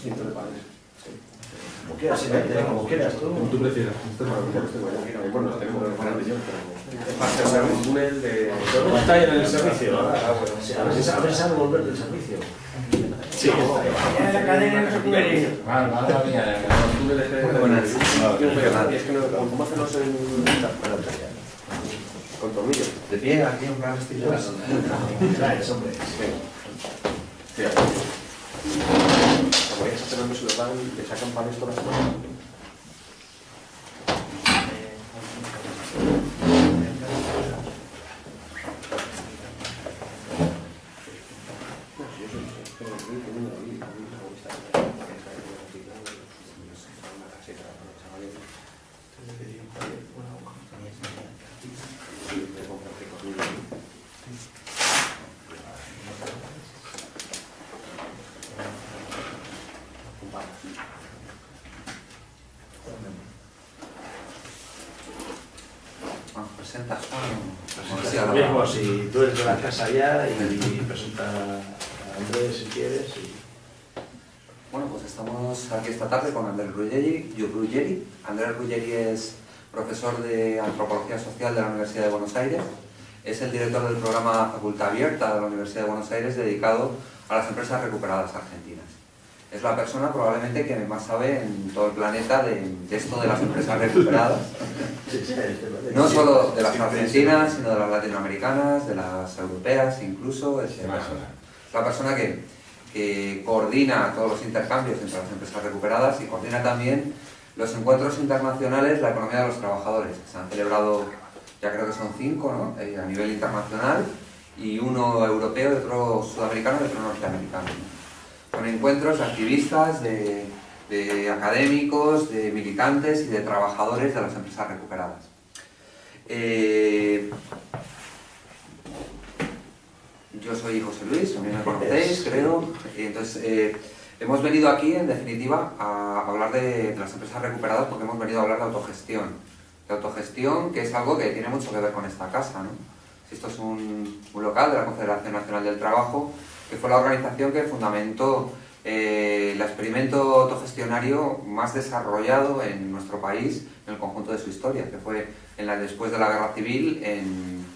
cientos de paneles. Como quieras, como quieras, tú. Como tú prefieras. Bueno, tenemos que poner millón, pero pasa a ser un túnel de... Está ahí en el servicio. A ver si sabe volver del servicio. Sí. En la cadena no se puede ir. Los túneles de... Es que no, ¿cómo hacerlos con tornillos? De pie, aquí en plan estilo. Traes, hombre. Sí. Como ya se no se lo dan, le sacan panes todas las semanas. Presentas Mismo, si tú eres de la casa ya y presenta a Andrés si quieres. Bueno, pues estamos aquí esta tarde con Andrés Ruggeri. Andrés Ruggeri es profesor de Antropología Social de la Universidad de Buenos Aires. Es el director del programa Facultad Abierta de la Universidad de Buenos Aires dedicado a las empresas recuperadas argentinas. Es la persona probablemente que más sabe en todo el planeta de esto de las empresas recuperadas. No solo de las argentinas, sino de las latinoamericanas, de las europeas incluso. Es la persona que coordina todos los intercambios entre las empresas recuperadas y coordina también los encuentros internacionales, la economía de los trabajadores, que se han celebrado, ya creo que son 5, ¿no? A nivel internacional, y uno europeo, otro sudamericano y otro norteamericano. Son encuentros de activistas, de académicos, de militantes y de trabajadores de las empresas recuperadas. Yo soy José Luis, también me conocéis, creo. Entonces, hemos venido aquí, en definitiva, a hablar de las empresas recuperadas porque hemos venido a hablar de autogestión. De autogestión, que es algo que tiene mucho que ver con esta casa, ¿no? Esto es un local de la Confederación Nacional del Trabajo, que fue la organización que fundamentó el experimento autogestionario más desarrollado en nuestro país en el conjunto de su historia, que fue después de la Guerra Civil,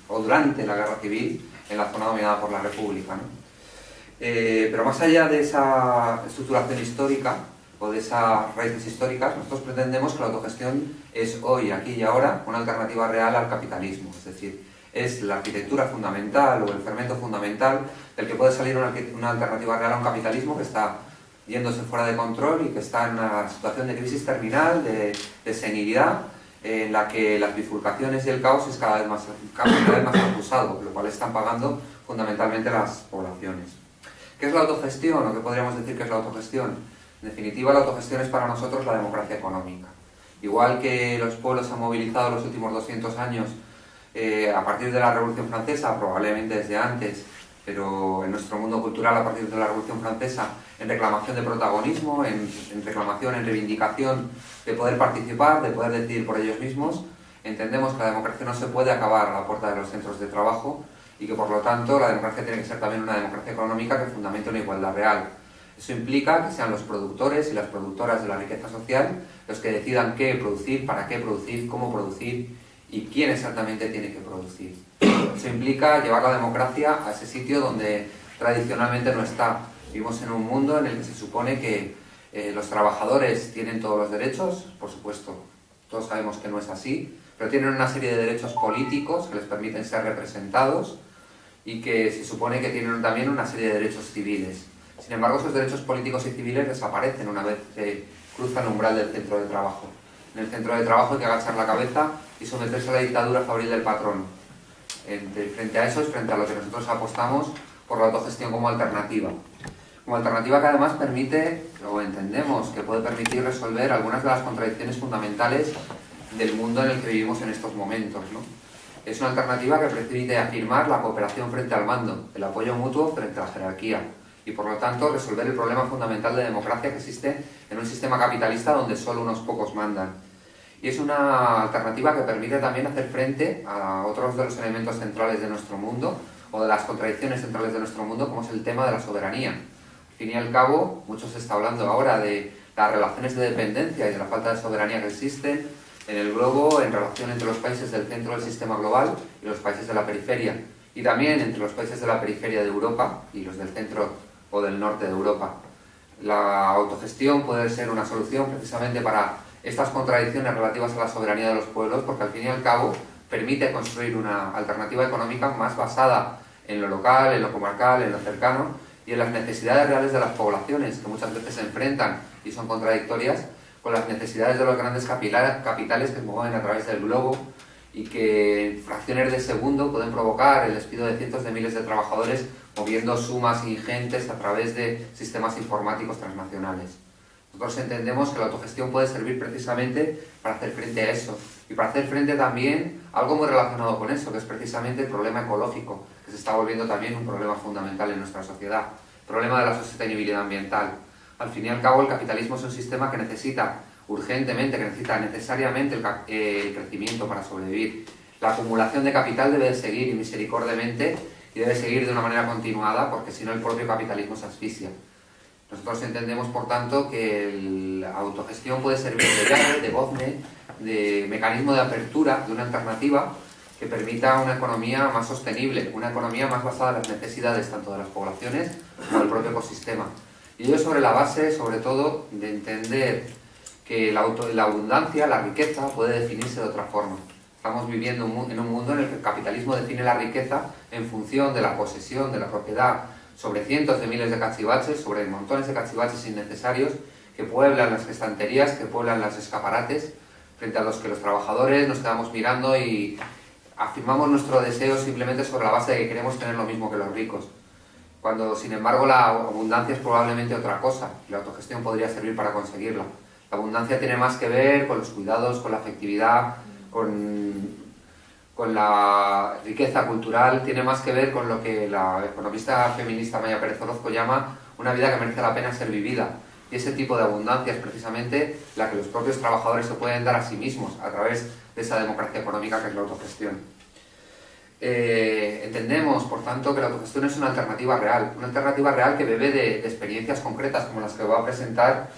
o durante la Guerra Civil, en la zona dominada por la República, ¿no? Pero más allá de esa estructuración histórica o de esas raíces históricas, nosotros pretendemos que la autogestión es hoy, aquí y ahora, una alternativa real al capitalismo, es decir, es la arquitectura fundamental o el fermento fundamental del que puede salir una alternativa real a un capitalismo que está yéndose fuera de control y que está en una situación de crisis terminal, de senilidad, en la que las bifurcaciones y el caos es cada vez más acusado, lo cual están pagando fundamentalmente las poblaciones. ¿Qué es la autogestión o qué podríamos decir que es la autogestión? En definitiva, la autogestión es para nosotros la democracia económica. Igual que los pueblos se han movilizado los últimos 200 años a partir de la Revolución Francesa, probablemente desde antes, pero en nuestro mundo cultural a partir de la Revolución Francesa, en reclamación de protagonismo, en reclamación, en reivindicación de poder participar, de poder decidir por ellos mismos, entendemos que la democracia no se puede acabar a la puerta de los centros de trabajo y que por lo tanto la democracia tiene que ser también una democracia económica que fundamente una igualdad real. Eso implica que sean los productores y las productoras de la riqueza social los que decidan qué producir, para qué producir, cómo producir y quién exactamente tiene que producir. Eso implica llevar la democracia a ese sitio donde tradicionalmente no está. Vivimos en un mundo en el que se supone que los trabajadores tienen todos los derechos, por supuesto, todos sabemos que no es así, pero tienen una serie de derechos políticos que les permiten ser representados y que se supone que tienen también una serie de derechos civiles. Sin embargo, esos derechos políticos y civiles desaparecen una vez que cruzan el umbral del centro de trabajo. En el centro de trabajo hay que agachar la cabeza y someterse a la dictadura favoril del patrón. Frente a eso es frente a lo que nosotros apostamos por la autogestión como alternativa. Como alternativa que además permite, o entendemos que puede permitir resolver algunas de las contradicciones fundamentales del mundo en el que vivimos en estos momentos, ¿no? Es una alternativa que permite afirmar la cooperación frente al mando, el apoyo mutuo frente a la jerarquía y por lo tanto resolver el problema fundamental de democracia que existe en un sistema capitalista donde solo unos pocos mandan. Y es una alternativa que permite también hacer frente a otros de los elementos centrales de nuestro mundo o de las contradicciones centrales de nuestro mundo, como es el tema de la soberanía. Al fin y al cabo, mucho se está hablando ahora de las relaciones de dependencia y de la falta de soberanía que existen en el globo en relación entre los países del centro del sistema global y los países de la periferia, y también entre los países de la periferia de Europa y los del centro o del norte de Europa. La autogestión puede ser una solución precisamente para estas contradicciones relativas a la soberanía de los pueblos, porque al fin y al cabo permite construir una alternativa económica más basada en lo local, en lo comarcal, en lo cercano y en las necesidades reales de las poblaciones, que muchas veces se enfrentan y son contradictorias con las necesidades de los grandes capitales que se mueven a través del globo y que en fracciones de segundo pueden provocar el despido de cientos de miles de trabajadores moviendo sumas ingentes a través de sistemas informáticos transnacionales. Nosotros entendemos que la autogestión puede servir precisamente para hacer frente a eso y para hacer frente también a algo muy relacionado con eso, que es precisamente el problema ecológico, que se está volviendo también un problema fundamental en nuestra sociedad, el problema de la sostenibilidad ambiental. Al fin y al cabo, el capitalismo es un sistema que necesita urgentemente, que necesita necesariamente el crecimiento para sobrevivir. La acumulación de capital debe de seguir misericordiamente y debe seguir de una manera continuada, porque si no el propio capitalismo se asfixia. Nosotros entendemos, por tanto, que la autogestión puede servir de llave, de gozne, de mecanismo de apertura, de una alternativa que permita una economía más sostenible, una economía más basada en las necesidades tanto de las poblaciones como del propio ecosistema. Y ello sobre la base, sobre todo, de entender que la abundancia, la riqueza, puede definirse de otra forma. Estamos viviendo en un mundo en el que el capitalismo define la riqueza en función de la posesión, de la propiedad, sobre cientos de miles de cachivaches, sobre montones de cachivaches innecesarios que pueblan las estanterías, que pueblan los escaparates, frente a los que los trabajadores nos quedamos mirando y afirmamos nuestro deseo simplemente sobre la base de que queremos tener lo mismo que los ricos. Cuando, sin embargo, la abundancia es probablemente otra cosa, y la autogestión podría servir para conseguirla. La abundancia tiene más que ver con los cuidados, con la afectividad, con la riqueza cultural, tiene más que ver con lo que la economista feminista Maya Pérez Orozco llama una vida que merece la pena ser vivida. Y ese tipo de abundancia es precisamente la que los propios trabajadores se pueden dar a sí mismos a través de esa democracia económica que es la autogestión. Entendemos, por tanto, que la autogestión es una alternativa real que bebe de experiencias concretas como las que va a presentar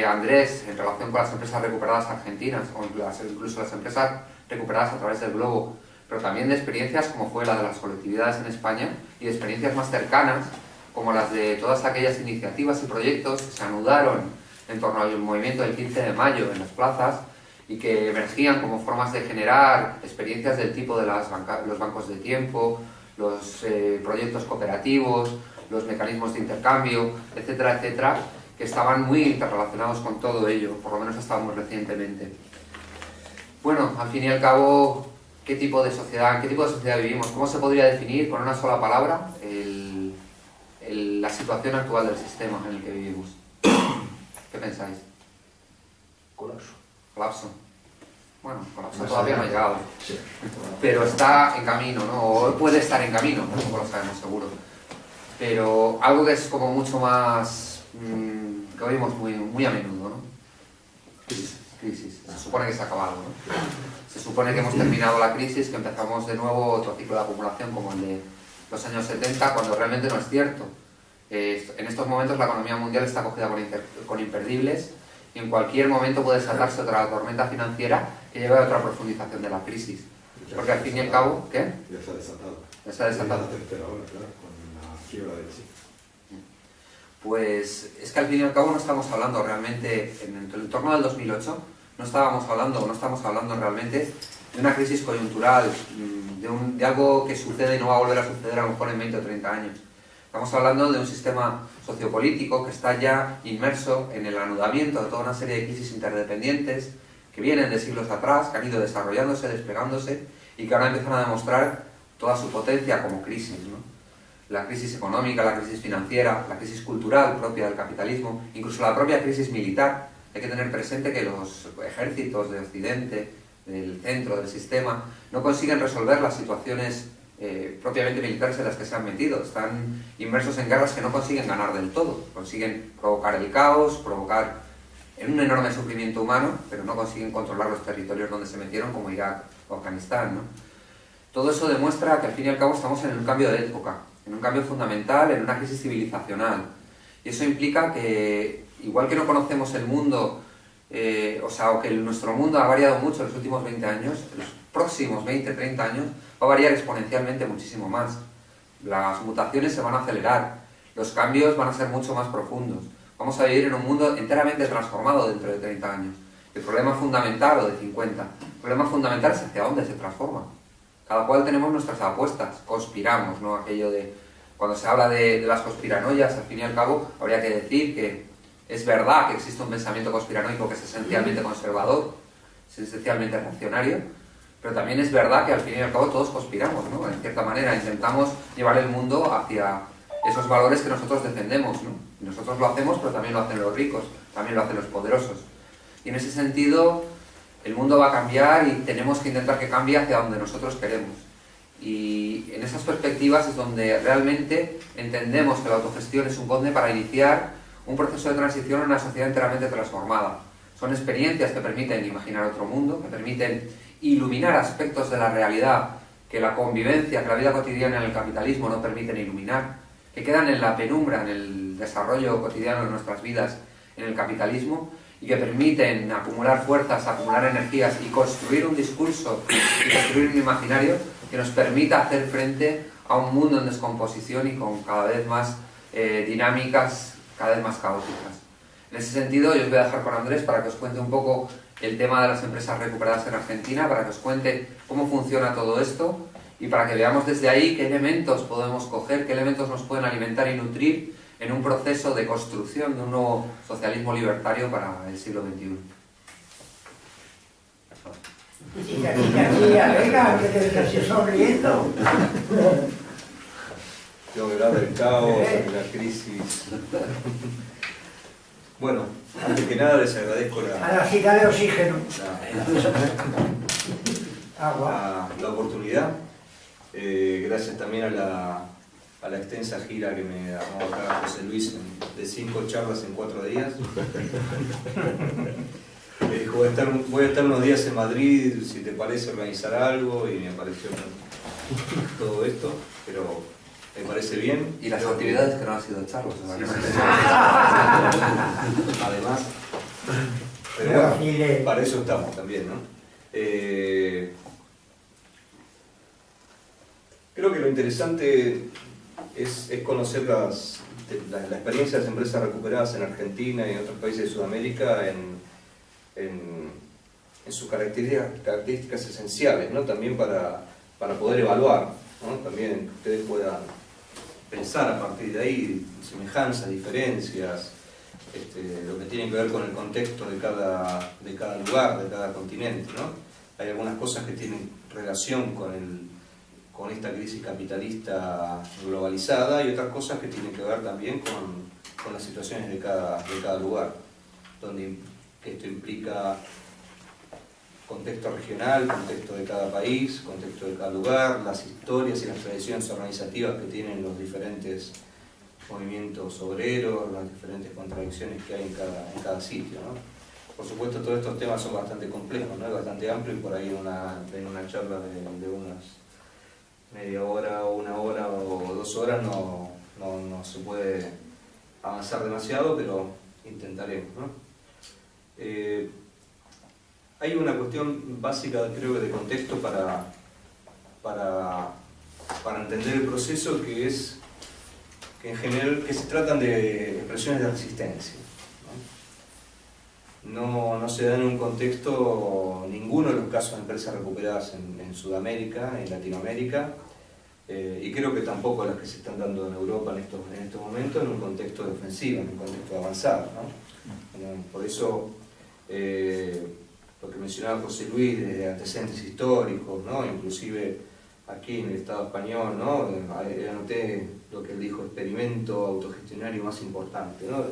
Andrés en relación con las empresas recuperadas argentinas o incluso las empresas recuperadas a través del globo, pero también de experiencias como fue la de las colectividades en España y de experiencias más cercanas como las de todas aquellas iniciativas y proyectos que se anudaron en torno al movimiento del 15 de mayo en las plazas y que emergían como formas de generar experiencias del tipo de los bancos de tiempo, los proyectos cooperativos, los mecanismos de intercambio, etcétera, etcétera, que estaban muy interrelacionados con todo ello, por lo menos hasta muy recientemente. Bueno, al fin y al cabo, ¿en qué tipo de sociedad vivimos? ¿Cómo se podría definir con una sola palabra la situación actual del sistema en el que vivimos? ¿Qué pensáis? Colapso. Colapso. Bueno, colapso todavía no ha llegado. Sí. Pero está en camino, ¿no? O puede estar en camino, tampoco lo sabemos seguro. Pero algo que es como mucho más... que oímos muy a menudo, ¿no? Crisis. Se supone que se ha acabado, ¿no? Se supone que hemos terminado la crisis, que empezamos de nuevo otro ciclo de acumulación como el de los años 70, cuando realmente no es cierto. En estos momentos la economía mundial está cogida con imperdibles y en cualquier momento puede desatarse otra tormenta financiera que lleve a otra profundización de la crisis. Porque al fin y al cabo, ¿qué? Ya se ha desatado. Ya se ha desatado. La tercera hora, claro, con la quiebra del sí. Pues es que al fin y al cabo no estamos hablando realmente, en el entorno del 2008, no estamos hablando realmente de una crisis coyuntural, de algo que sucede y no va a volver a suceder a lo mejor en 20 o 30 años. Estamos hablando de un sistema sociopolítico que está ya inmerso en el anudamiento de toda una serie de crisis interdependientes que vienen de siglos atrás, que han ido desarrollándose, desplegándose y que ahora empiezan a demostrar toda su potencia como crisis, ¿no? La crisis económica, la crisis financiera, la crisis cultural propia del capitalismo, incluso la propia crisis militar. Hay que tener presente que los ejércitos de Occidente, del centro del sistema, no consiguen resolver las situaciones propiamente militares en las que se han metido. Están inmersos en guerras que no consiguen ganar del todo. Consiguen provocar el caos, provocar un enorme sufrimiento humano, pero no consiguen controlar los territorios donde se metieron, como Irak o Afganistán, ¿no? Todo eso demuestra que al fin y al cabo estamos en un cambio de época, en un cambio fundamental, en una crisis civilizacional. Y eso implica que, igual que no conocemos el mundo, o que nuestro mundo ha variado mucho en los últimos 20 años, en los próximos 20, 30 años va a variar exponencialmente muchísimo más. Las mutaciones se van a acelerar, los cambios van a ser mucho más profundos. Vamos a vivir en un mundo enteramente transformado dentro de 30 años. El problema fundamental, o de 50, el problema fundamental es hacia dónde se transforma. Cada cual tenemos nuestras apuestas, conspiramos, ¿no? Aquello de, cuando se habla de las conspiranoias, al fin y al cabo, habría que decir que es verdad que existe un pensamiento conspiranoico que es esencialmente conservador, es esencialmente reaccionario, pero también es verdad que al fin y al cabo todos conspiramos, ¿no? En cierta manera intentamos llevar el mundo hacia esos valores que nosotros defendemos, ¿no? Y nosotros lo hacemos, pero también lo hacen los ricos, también lo hacen los poderosos. Y en ese sentido, el mundo va a cambiar y tenemos que intentar que cambie hacia donde nosotros queremos. Y en esas perspectivas es donde realmente entendemos que la autogestión es un conde para iniciar un proceso de transición a una sociedad enteramente transformada. Son experiencias que permiten imaginar otro mundo, que permiten iluminar aspectos de la realidad que la convivencia, que la vida cotidiana en el capitalismo no permiten iluminar, que quedan en la penumbra, en el desarrollo cotidiano de nuestras vidas en el capitalismo, y que permiten acumular fuerzas, acumular energías y construir un discurso y construir un imaginario que nos permita hacer frente a un mundo en descomposición y con cada vez más dinámicas, cada vez más caóticas. En ese sentido, yo os voy a dejar con Andrés para que os cuente un poco el tema de las empresas recuperadas en Argentina, para que os cuente cómo funciona todo esto y para que veamos desde ahí qué elementos podemos coger, qué elementos nos pueden alimentar y nutrir en un proceso de construcción de un nuevo socialismo libertario para el siglo XXI. Venga, que te estás sonriendo. Tengo que hablar del caos, de la crisis. Bueno, antes que nada les agradezco Ahora sí, dale oxígeno. Agua. la oportunidad. Gracias también a la extensa gira que me armó acá José Luis de 5 charlas en 4 días. Me dijo, voy a estar unos días en Madrid, si te parece organizar algo, y me pareció todo esto, pero me parece bien. Y las actividades que no han sido charlas. Además, pero bueno, para eso estamos también, ¿no? Creo que lo interesante es conocer la experiencia de las empresas recuperadas en Argentina y en otros países de Sudamérica en sus características esenciales, ¿no? También para poder evaluar, ¿no? También que ustedes puedan pensar a partir de ahí semejanzas, diferencias, lo que tiene que ver con el contexto de cada lugar, de cada continente, ¿no? Hay algunas cosas que tienen relación con esta crisis capitalista globalizada y otras cosas que tienen que ver también con las situaciones de cada lugar, donde esto implica contexto regional, contexto de cada país, contexto de cada lugar, las historias y las tradiciones organizativas que tienen los diferentes movimientos obreros, las diferentes contradicciones que hay en cada sitio, ¿no? Por supuesto, todos estos temas son bastante complejos, ¿no? Bastante amplios, y por ahí en una charla de unas media hora o una hora o 2 horas no se puede avanzar demasiado, pero intentaremos, ¿no? Hay una cuestión básica, creo que de contexto para entender el proceso, que es que en general que se tratan de expresiones de resistencia, ¿no? No se da en un contexto ninguno de los casos de empresas recuperadas en Sudamérica, en Latinoamérica, y creo que tampoco las que se están dando en Europa en estos momentos en un contexto de ofensiva, en un contexto de avanzado, ¿no? Por eso lo que mencionaba José Luis de antecedentes históricos, ¿no? Inclusive aquí en el Estado español, ¿no? Anoté lo que él dijo, experimento autogestionario más importante, ¿no?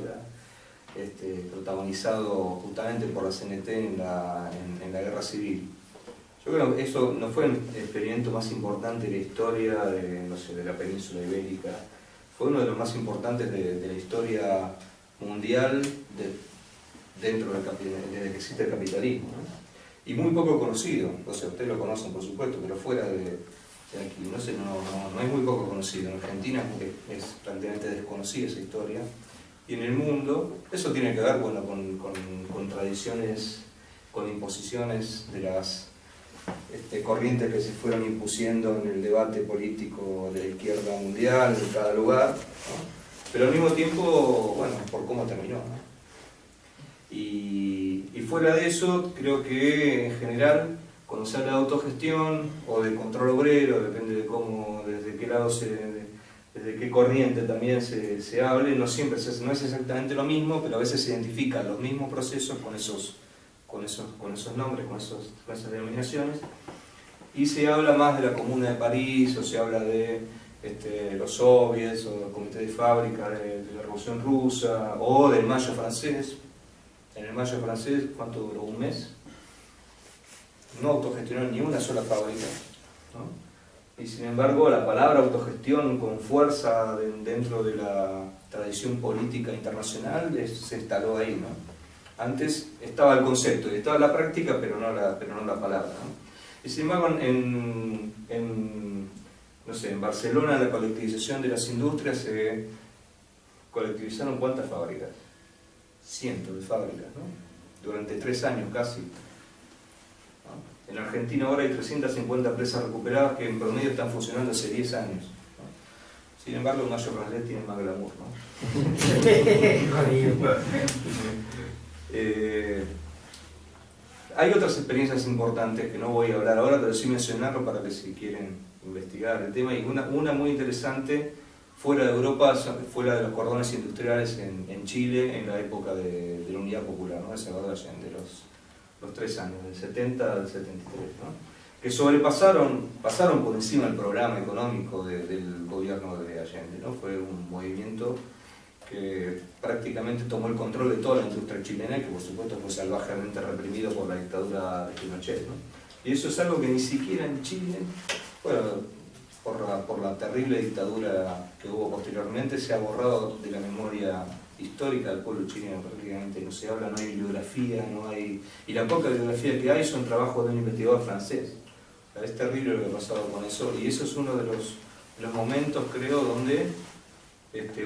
Protagonizado justamente por la CNT en la Guerra Civil. Yo creo que eso no fue el experimento más importante de la historia de la península ibérica, fue uno de los más importantes de la historia mundial desde que existe el capitalismo, ¿no? Y muy poco conocido, o sea, ustedes lo conocen por supuesto, pero fuera de aquí, no es muy poco conocido. En Argentina es prácticamente desconocida esa historia, y en el mundo. Eso tiene que ver, bueno, con tradiciones, con imposiciones de las corrientes que se fueron impusiendo en el debate político de la izquierda mundial en cada lugar, ¿no? Pero al mismo tiempo, bueno, por cómo terminó, ¿no? Y fuera de eso, creo que en general, cuando se habla de autogestión o de control obrero, depende de cómo, desde qué lado desde qué corriente también se hable, no siempre no es exactamente lo mismo, pero a veces se identifican los mismos procesos con esos nombres, con esas denominaciones, y se habla más de la Comuna de París, o se habla de los soviets, o del comité de fábrica de la Revolución Rusa, o del Mayo francés. En el Mayo francés, ¿cuánto duró? ¿Un mes? No autogestionó ni una sola fábrica, ¿no? Y sin embargo, la palabra autogestión con fuerza dentro de la tradición política internacional se instaló ahí, ¿no? Antes estaba el concepto y estaba la práctica, pero no la palabra, ¿no? Y sin embargo, no sé, en Barcelona, la colectivización de las industrias, se colectivizaron ¿cuántas fábricas? Cientos de fábricas, ¿no? Durante 3 años casi, ¿no? En Argentina ahora hay 350 empresas recuperadas que en promedio están funcionando hace 10 años, ¿no? Sin embargo, el Mayo francés tiene más glamour, ¿no? Hay otras experiencias importantes que no voy a hablar ahora, pero sí mencionarlo para que si quieren investigar el tema. Y una muy interesante fuera de Europa fue la de los cordones industriales en Chile en la época de la Unidad Popular, ¿no? De Salvador Allende, los 3 años, del 70 al 73, ¿no? Que pasaron por encima del programa económico del gobierno de Allende, ¿no? Fue un movimiento que prácticamente tomó el control de toda la industria chilena y que por supuesto fue salvajemente reprimido por la dictadura de Pinochet, ¿no? Y eso es algo que ni siquiera en Chile, bueno, por la terrible dictadura que hubo posteriormente, se ha borrado de la memoria histórica del pueblo chileno. Prácticamente no se habla, no hay bibliografía, y la poca bibliografía que hay son trabajos de un investigador francés. O sea, es terrible lo que ha pasado con eso, y eso es uno de los momentos, creo, donde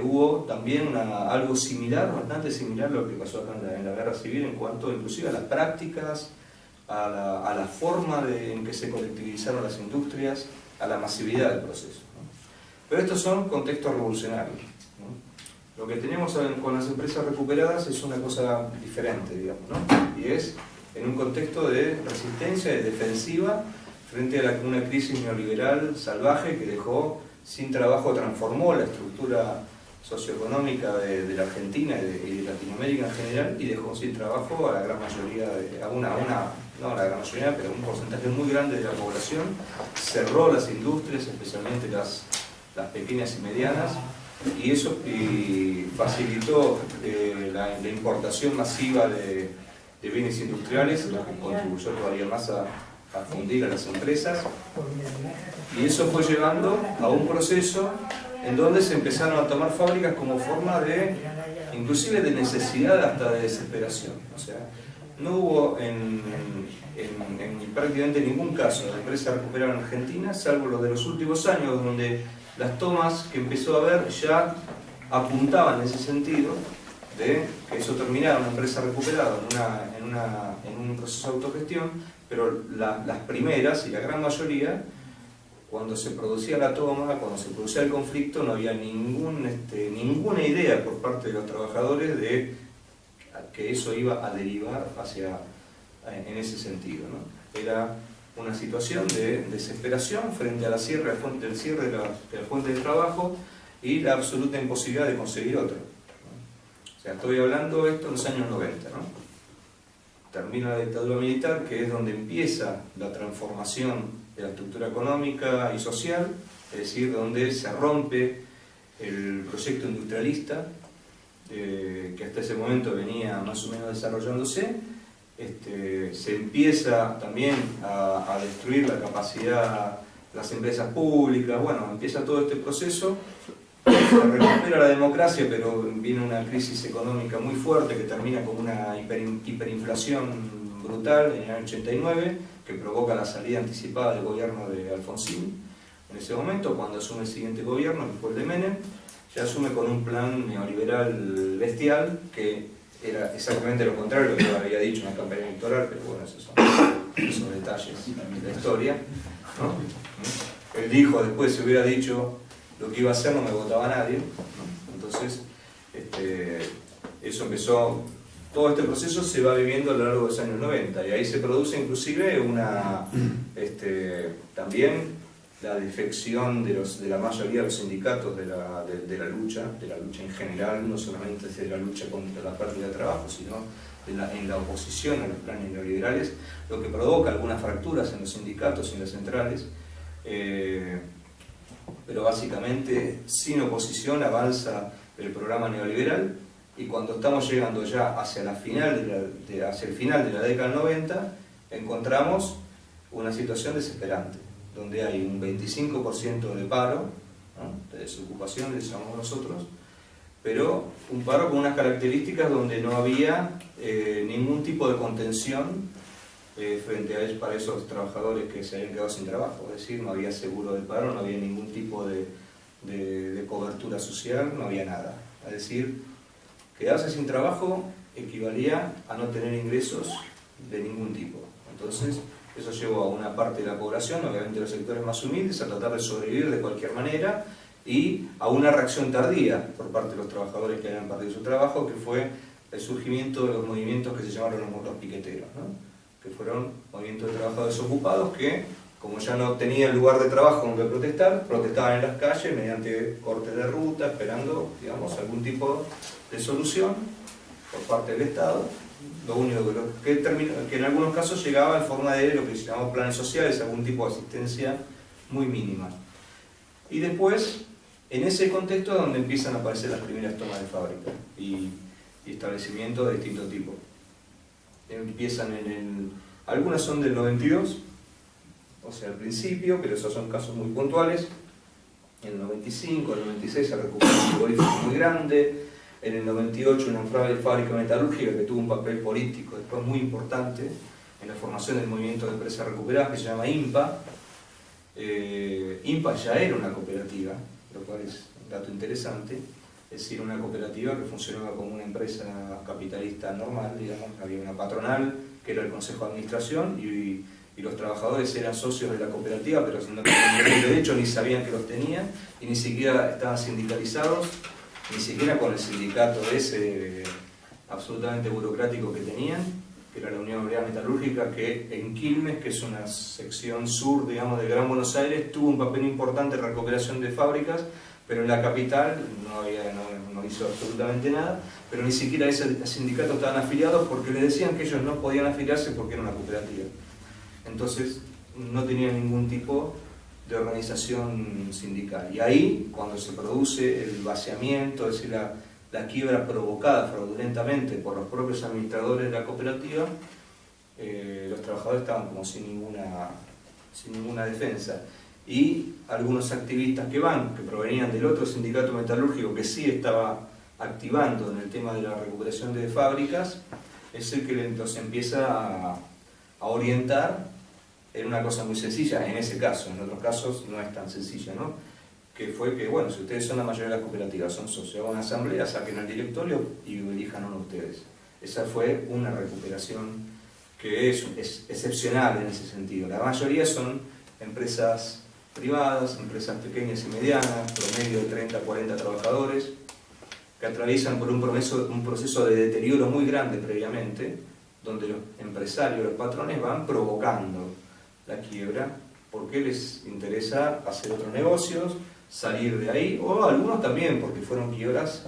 hubo también algo similar, bastante similar a lo que pasó acá en la Guerra Civil, en cuanto inclusive a las prácticas, a la forma en que se colectivizaron las industrias, a la masividad del proceso, ¿no? Pero estos son contextos revolucionarios, ¿no? Lo que tenemos con las empresas recuperadas es una cosa diferente, digamos, ¿no? Y es en un contexto de resistencia, de defensiva, frente a una crisis neoliberal salvaje que dejó sin trabajo, transformó la estructura socioeconómica de la Argentina y de Latinoamérica en general, y dejó sin trabajo a la gran mayoría, no a la gran mayoría, pero un porcentaje muy grande de la población. Cerró las industrias, especialmente las pequeñas y medianas, y eso facilitó la importación masiva de bienes industriales, lo que contribuyó todavía más a fundir a las empresas, y eso fue llevando a un proceso en donde se empezaron a tomar fábricas como forma inclusive de necesidad, hasta de desesperación. O sea, no hubo en prácticamente ningún caso de empresa recuperada en Argentina, salvo los de los últimos años, donde las tomas que empezó a haber ya apuntaban en ese sentido, de que eso terminara una empresa recuperada en un proceso de autogestión, pero las primeras y la gran mayoría, cuando se producía la toma, cuando se producía el conflicto, no había ninguna idea por parte de los trabajadores de que eso iba a derivar en ese sentido, ¿no? Era una situación de desesperación frente a del cierre de la fuente de trabajo y la absoluta imposibilidad de conseguir otro, ¿no? O sea, estoy hablando esto en los años 90, ¿no? Termina la dictadura militar, que es donde empieza la transformación de la estructura económica y social, es decir, donde se rompe el proyecto industrialista, que hasta ese momento venía más o menos desarrollándose. Se empieza también a destruir la capacidad de las empresas públicas. Bueno, empieza todo este proceso, se recupera la democracia, pero viene una crisis económica muy fuerte que termina con una hiperinflación brutal en el año 89, que provoca la salida anticipada del gobierno de Alfonsín en ese momento, cuando asume el siguiente gobierno, que fue el de Menem, ya asume con un plan neoliberal bestial que era exactamente lo contrario de lo que había dicho en la campaña electoral, pero bueno, esos son detalles de la historia, ¿no? Él dijo después, si hubiera dicho lo que iba a hacer no me votaba nadie, ¿no? Entonces eso empezó, todo este proceso se va viviendo a lo largo de los años 90 y ahí se produce inclusive también la defección de la mayoría de los sindicatos de la lucha en general, no solamente de la lucha contra la pérdida de trabajo, sino en la oposición a los planes neoliberales, lo que provoca algunas fracturas en los sindicatos y en las centrales, pero básicamente sin oposición avanza el programa neoliberal y cuando estamos llegando ya hacia el final de la década del 90 encontramos una situación desesperante, donde hay un 25% de paro, ¿no? De desocupación, le llamamos nosotros, pero un paro con unas características donde no había ningún tipo de contención frente a para esos trabajadores que se habían quedado sin trabajo, es decir, no había seguro de paro, no había ningún tipo de cobertura social, no había nada. Es decir, quedarse sin trabajo equivalía a no tener ingresos de ningún tipo. Entonces, eso llevó a una parte de la población, obviamente los sectores más humildes, a tratar de sobrevivir de cualquier manera y a una reacción tardía por parte de los trabajadores que habían perdido su trabajo, que fue el surgimiento de los movimientos que se llamaron los piqueteros, ¿no? Que fueron movimientos de trabajadores ocupados que, como ya no tenían lugar de trabajo donde protestar, protestaban en las calles mediante cortes de ruta, esperando, digamos, algún tipo de solución por parte del Estado. Lo único que en algunos casos llegaba en forma de lo que se llamaba planes sociales, algún tipo de asistencia muy mínima. Y después, en ese contexto es donde empiezan a aparecer las primeras tomas de fábrica y establecimientos de distinto tipo. Empiezan algunas son del 92, o sea, al principio, pero esos son casos muy puntuales. En el 95, en el 96 se recupera un frigorífico muy grande. En el 98 una fábrica metalúrgica que tuvo un papel político después muy importante en la formación del movimiento de empresas recuperadas que se llama IMPA. IMPA ya era una cooperativa, lo cual es un dato interesante, es decir, una cooperativa que funcionaba como una empresa capitalista normal, digamos, había una patronal que era el consejo de administración y los trabajadores eran socios de la cooperativa, pero no tenían ningún derecho, ni sabían que los tenían y ni siquiera estaban sindicalizados, ni siquiera con el sindicato ese absolutamente burocrático que tenían, que era la Unión Obrera Metalúrgica, que en Quilmes, que es una sección sur, digamos, de Gran Buenos Aires, tuvo un papel importante en recuperación de fábricas, pero en la capital no hizo absolutamente nada, pero ni siquiera ese sindicato estaban afiliados porque les decían que ellos no podían afiliarse porque era una cooperativa. Entonces no tenían ningún tipo de organización sindical. Y ahí, cuando se produce el vaciamiento, es decir, la quiebra provocada fraudulentamente por los propios administradores de la cooperativa, los trabajadores estaban como sin ninguna defensa. Y algunos activistas que provenían del otro sindicato metalúrgico que sí estaba activando en el tema de la recuperación de fábricas, es el que los empieza a orientar en una cosa muy sencilla, en ese caso. En otros casos no es tan sencilla, ¿no? Que fue que, bueno, si ustedes son la mayoría de las cooperativas, son socios, hagan una asamblea, saquen al directorio y elijan uno de ustedes. Esa fue una recuperación que es excepcional en ese sentido. La mayoría son empresas privadas, empresas pequeñas y medianas, promedio de 30 a 40 trabajadores, que atraviesan por un proceso de deterioro muy grande previamente, donde los empresarios, los patrones van provocando la quiebra porque les interesa hacer otros negocios, salir de ahí, o algunos también porque fueron quiebras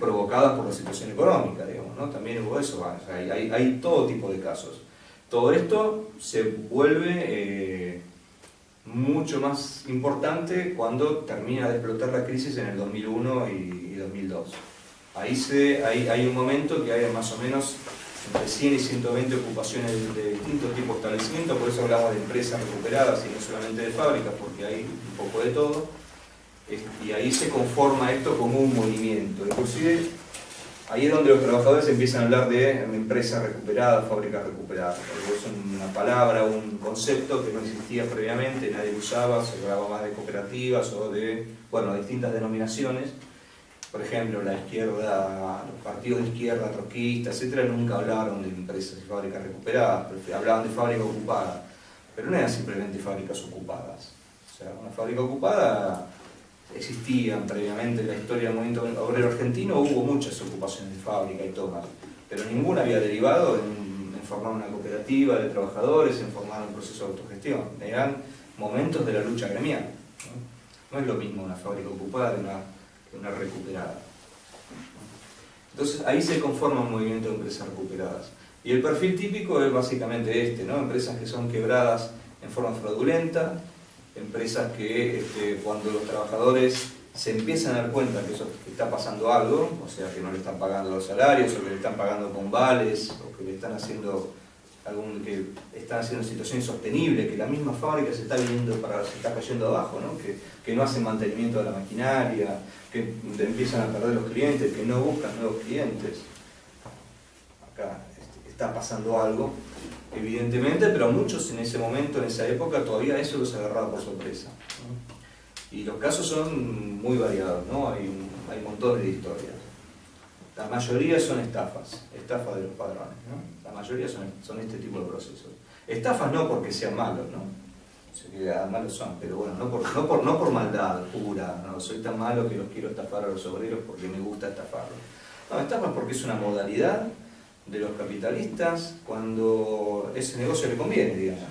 provocadas por la situación económica, digamos, ¿no? También hubo eso, o sea, hay todo tipo de casos. Todo esto se vuelve mucho más importante cuando termina de explotar la crisis en el 2001 y 2002. Hay un momento que hay más o menos entre 100 y 120 ocupaciones de distintos tipos de establecimientos, por eso hablamos de empresas recuperadas y no solamente de fábricas, porque hay un poco de todo, y ahí se conforma esto como un movimiento. Inclusive ahí es donde los trabajadores empiezan a hablar de empresas recuperadas, fábricas recuperadas. Es una palabra, un concepto que no existía previamente, nadie lo usaba, se hablaba más de cooperativas o de, bueno, distintas denominaciones. Por ejemplo, la izquierda, los partidos de izquierda, trotskistas, etcétera, nunca hablaron de empresas y fábricas recuperadas, hablaban de fábricas ocupadas, pero no eran simplemente fábricas ocupadas. O sea, una fábrica ocupada existían previamente en la historia del movimiento obrero argentino, hubo muchas ocupaciones de fábrica y tomas, pero ninguna había derivado en formar una cooperativa de trabajadores, en formar un proceso de autogestión. Eran momentos de la lucha gremial. No es lo mismo una fábrica ocupada que una recuperada. Entonces ahí se conforma un movimiento de empresas recuperadas. Y el perfil típico es básicamente este, ¿no? Empresas que son quebradas en forma fraudulenta, empresas que cuando los trabajadores se empiezan a dar cuenta que está pasando algo, o sea, que no le están pagando los salarios, o que le están pagando con vales, o que le están haciendo situaciones insostenibles, que la misma fábrica se está cayendo abajo, ¿no? Que no hacen mantenimiento de la maquinaria, que empiezan a perder los clientes, que no buscan nuevos clientes. Acá está pasando algo, evidentemente, pero a muchos en ese momento, en esa época, todavía eso los agarraba por sorpresa, ¿no? Y los casos son muy variados, ¿no? Hay montones de historias. La mayoría son estafas de los padrones, ¿no? La mayoría son este tipo de procesos. Estafas no porque sean malos, ¿no? O sea, que malos son, pero bueno, no por maldad pura, no soy tan malo que los quiero estafar a los obreros porque me gusta estafarlos. No, estafas porque es una modalidad de los capitalistas cuando ese negocio le conviene, digamos.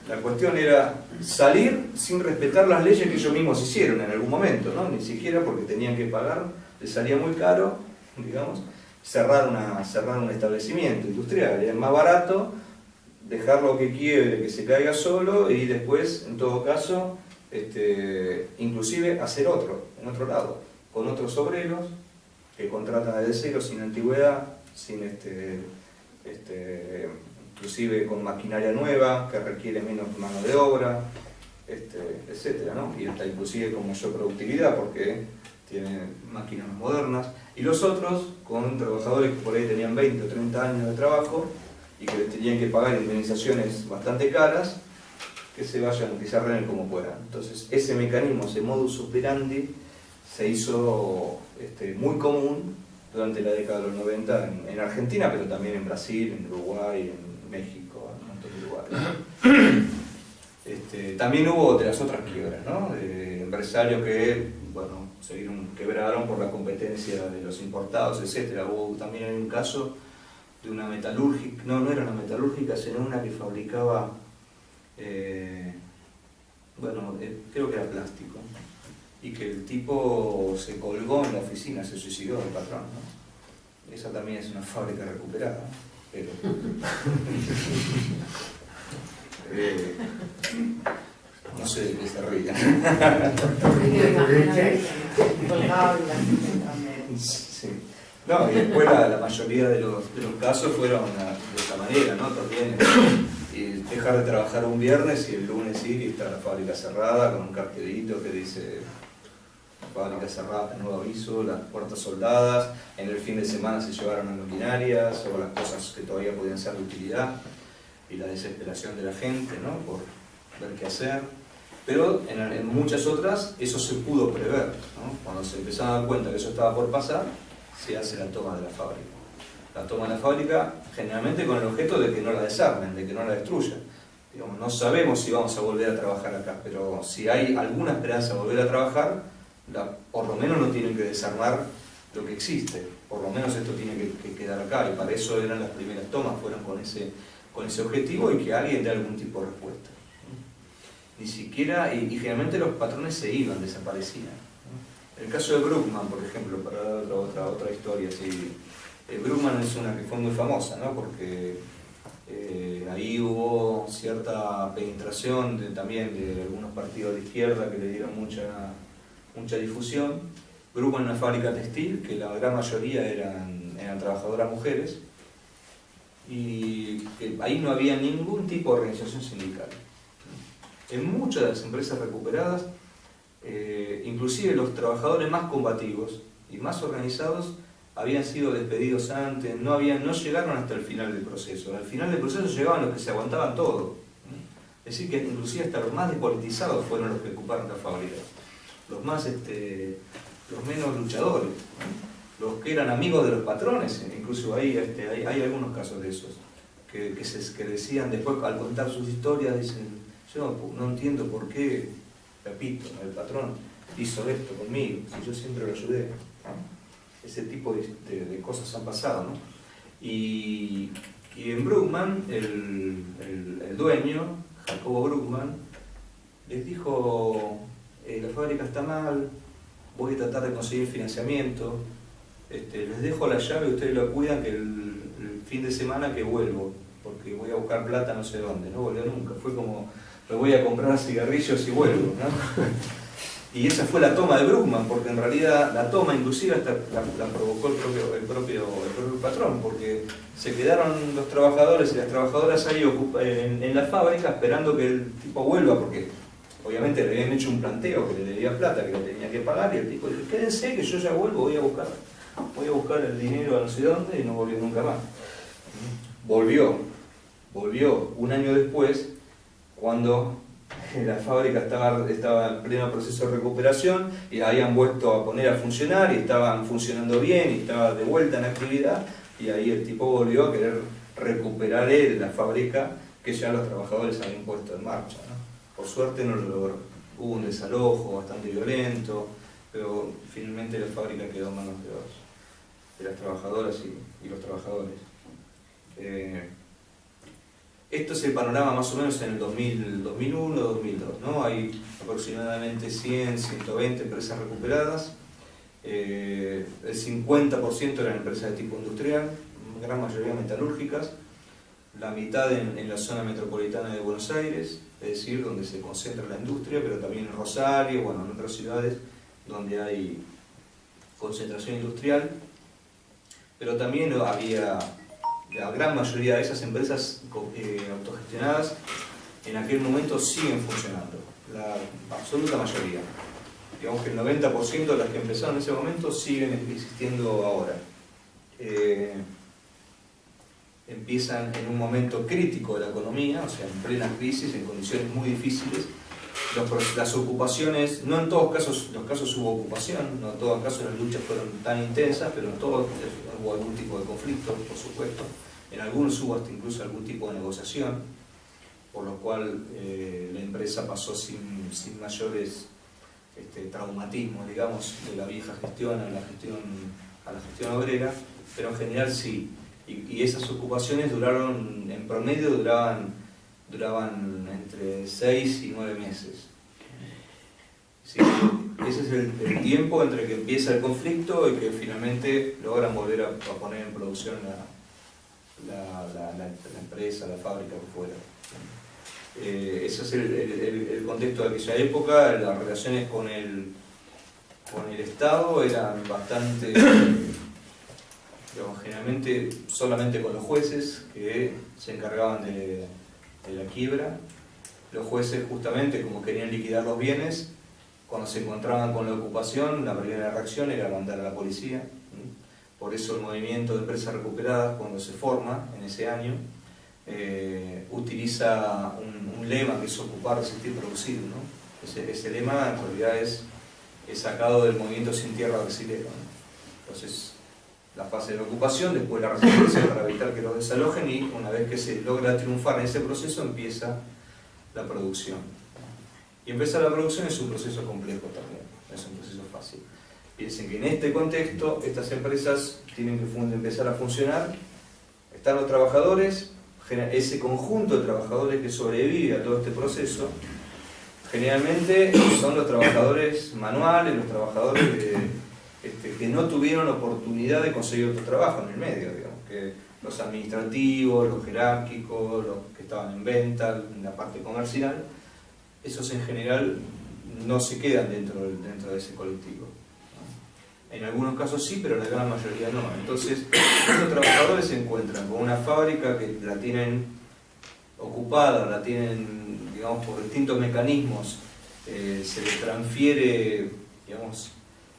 La cuestión era salir sin respetar las leyes que ellos mismos hicieron en algún momento, ¿no? Ni siquiera porque tenían que pagar, les salía muy caro, digamos, cerrar un establecimiento industrial. Era más barato dejarlo que quiebre, que se caiga solo y después, en todo caso, inclusive hacer otro, en otro lado, con otros obreros que contratan desde cero, sin antigüedad, sin inclusive con maquinaria nueva, que requiere menos mano de obra, etcétera, ¿no? Y hasta inclusive con mayor productividad, porque tienen máquinas más modernas. Y los otros, con trabajadores que por ahí tenían 20 o 30 años de trabajo, y que les tenían que pagar indemnizaciones bastante caras, que se arreglen como puedan. Entonces, ese mecanismo, ese modus operandi, se hizo muy común durante la década de los 90 en Argentina, pero también en Brasil, en Uruguay, en México, en un montón de lugares. También hubo de las otras quiebras, ¿no? De empresarios que, bueno, quebraron por la competencia de los importados, etc. Hubo también un caso de una metalúrgica, no era una metalúrgica, sino una que fabricaba, creo que era plástico, y que el tipo se colgó en la oficina, se suicidó el patrón, ¿no? Esa también es una fábrica recuperada, pero... no sé de qué se ríen. Sí. No, y después la mayoría de los casos fueron de esta manera, ¿no? También dejar de trabajar un viernes y el lunes ir y está la fábrica cerrada con un cartelito que dice fábrica cerrada, nuevo aviso, las puertas soldadas, en el fin de semana se llevaron a luminarias o las cosas que todavía podían ser de utilidad, y la desesperación de la gente, ¿no? Por ver qué hacer. Pero en muchas otras eso se pudo prever, ¿no? Cuando se empezaron a dar cuenta que eso estaba por pasar, se hace la toma de la fábrica. La toma de la fábrica generalmente con el objeto de que no la desarmen, de que no la destruyan. Digamos, no sabemos si vamos a volver a trabajar acá, pero si hay alguna esperanza de volver a trabajar, por lo menos no tienen que desarmar lo que existe, por lo menos esto tiene que quedar acá, y para eso eran las primeras tomas, fueron con ese objetivo y que alguien dé algún tipo de respuesta. Ni siquiera, y generalmente los patrones se iban, desaparecían. El caso de Bruckmann, por ejemplo, para dar otra historia, sí. Bruckmann es una que fue muy famosa, ¿no? Porque ahí hubo cierta penetración también de algunos partidos de izquierda que le dieron mucha difusión. Bruckmann, una fábrica textil, que la gran mayoría eran trabajadoras mujeres, y que ahí no había ningún tipo de organización sindical. En muchas de las empresas recuperadas, inclusive los trabajadores más combativos y más organizados habían sido despedidos antes, no llegaron hasta el final del proceso. Al final del proceso llegaban los que se aguantaban todo. Es decir, que inclusive hasta los más despolitizados fueron los que ocuparon la fábrica. Los menos luchadores, los que eran amigos de los patrones, incluso hay algunos casos de esos, que decían después, al contar sus historias, dicen, yo no entiendo por qué Pepito, el patrón, hizo esto conmigo, si yo siempre lo ayudé. Ese tipo de cosas han pasado, ¿no? Y en Bruckmann, el dueño, Jacobo Bruckmann, les dijo, la fábrica está mal, voy a tratar de conseguir financiamiento, les dejo la llave, ustedes lo cuidan, que el fin de semana que vuelvo, porque voy a buscar plata no sé dónde. No volvió nunca, fue como, me voy a comprar cigarrillos y vuelvo, ¿no? Y esa fue la toma de Bruckmann, porque en realidad la toma inclusive hasta la provocó el propio patrón, porque se quedaron los trabajadores y las trabajadoras ahí en la fábrica esperando que el tipo vuelva, porque obviamente le habían hecho un planteo que le debía plata, que le tenía que pagar, y el tipo dijo, quédense que yo ya vuelvo, voy a buscar el dinero a no sé dónde, y no volvió nunca más. Volvió un año después, cuando la fábrica estaba en pleno proceso de recuperación y la habían vuelto a poner a funcionar y estaban funcionando bien y estaba de vuelta en actividad, y ahí el tipo volvió a querer recuperar la fábrica que ya los trabajadores habían puesto en marcha, ¿no? Por suerte no lo logró. Hubo un desalojo bastante violento, pero finalmente la fábrica quedó en manos de las trabajadoras y los trabajadores. Esto es el panorama más o menos en el 2001, 2002, ¿no? Hay aproximadamente 100, 120 empresas recuperadas, el 50% eran empresas de tipo industrial, gran mayoría metalúrgicas, la mitad en la zona metropolitana de Buenos Aires, es decir, donde se concentra la industria, pero también en Rosario, bueno, en otras ciudades donde hay concentración industrial, pero también había... La gran mayoría de esas empresas autogestionadas en aquel momento siguen funcionando, la absoluta mayoría. Digamos que el 90% de las que empezaron en ese momento siguen existiendo ahora. Empiezan en un momento crítico de la economía, o sea, en plena crisis, en condiciones muy difíciles. Las ocupaciones, no en todos los casos hubo ocupación, no en todos los casos las luchas fueron tan intensas, pero en todos hubo algún tipo de conflicto, por supuesto. En algunos hubo hasta incluso algún tipo de negociación, por lo cual la empresa pasó sin mayores traumatismos, digamos, de la vieja gestión a la gestión obrera, pero en general sí. Y esas ocupaciones en promedio duraban entre 6 y 9 meses. Sí, ese es el tiempo entre que empieza el conflicto y que finalmente logran volver a poner en producción la empresa, la fábrica que fuera. Ese es el contexto de aquella época. Las relaciones con el Estado eran bastante, digamos, generalmente solamente con los jueces, que se encargaban de la quiebra. Los jueces, justamente como querían liquidar los bienes, cuando se encontraban con la ocupación, la primera reacción era mandar a la policía. Por eso el movimiento de empresas recuperadas, cuando se forma en ese año, utiliza un lema que es ocupar, resistir, producir, ¿no? Ese lema en realidad es sacado del movimiento Sin Tierra brasilero, ¿no? Entonces, la fase de la ocupación, después la resistencia para evitar que los desalojen, y una vez que se logra triunfar en ese proceso, empieza la producción. Y empezar la producción es un proceso complejo también, no es un proceso fácil. Piensen que en este contexto estas empresas tienen que empezar a funcionar, están los trabajadores, ese conjunto de trabajadores que sobrevive a todo este proceso, generalmente son los trabajadores manuales, los trabajadores que no tuvieron oportunidad de conseguir otro trabajo en el medio, digamos, que los administrativos, los jerárquicos, los que estaban en venta, en la parte comercial, esos en general no se quedan dentro de ese colectivo. En algunos casos sí, pero en la gran mayoría no. Entonces, estos trabajadores se encuentran con una fábrica que la tienen ocupada, la tienen, digamos, por distintos mecanismos, se les transfiere, digamos,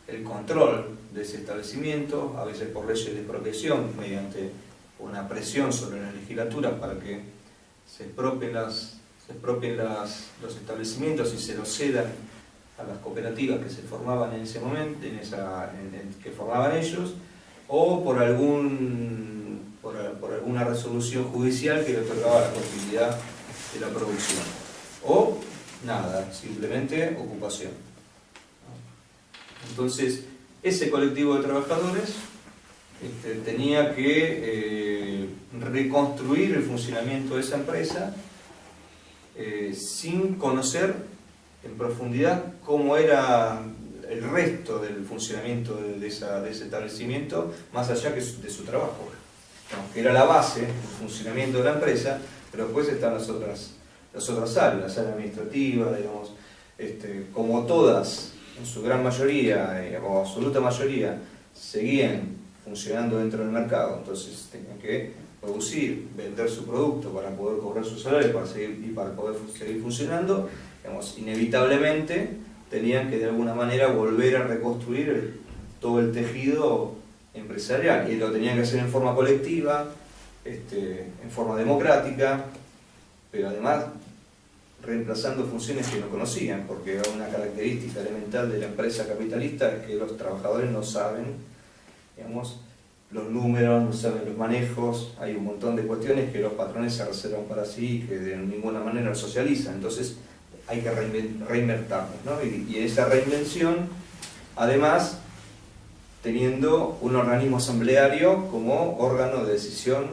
el control de ese establecimiento, a veces por leyes de expropiación, mediante una presión sobre la legislatura para que se expropien los establecimientos y se los cedan a las cooperativas que se formaban en ese momento, que formaban ellos, o por alguna resolución judicial que le otorgaba la posibilidad de la producción, o nada, simplemente ocupación. Entonces, ese colectivo de trabajadores tenía que reconstruir el funcionamiento de esa empresa sin conocer en profundidad cómo era el resto del funcionamiento de ese establecimiento, más allá que de su trabajo, que era la base del funcionamiento de la empresa, pero después están las otras áreas, la área administrativa, digamos, como todas, en su gran mayoría o absoluta mayoría, seguían funcionando dentro del mercado, entonces tenían que producir, vender su producto para poder cobrar su salario y para poder seguir funcionando, digamos, inevitablemente tenían que de alguna manera volver a reconstruir todo el tejido empresarial, y lo tenían que hacer en forma colectiva, en forma democrática, pero además reemplazando funciones que no conocían, porque una característica elemental de la empresa capitalista es que los trabajadores no saben, digamos, los números, no saben los manejos, hay un montón de cuestiones que los patrones se reservan para sí y que de ninguna manera socializan, entonces hay que reinventarlos, ¿no? Y esa reinvención, además, teniendo un organismo asambleario como órgano de decisión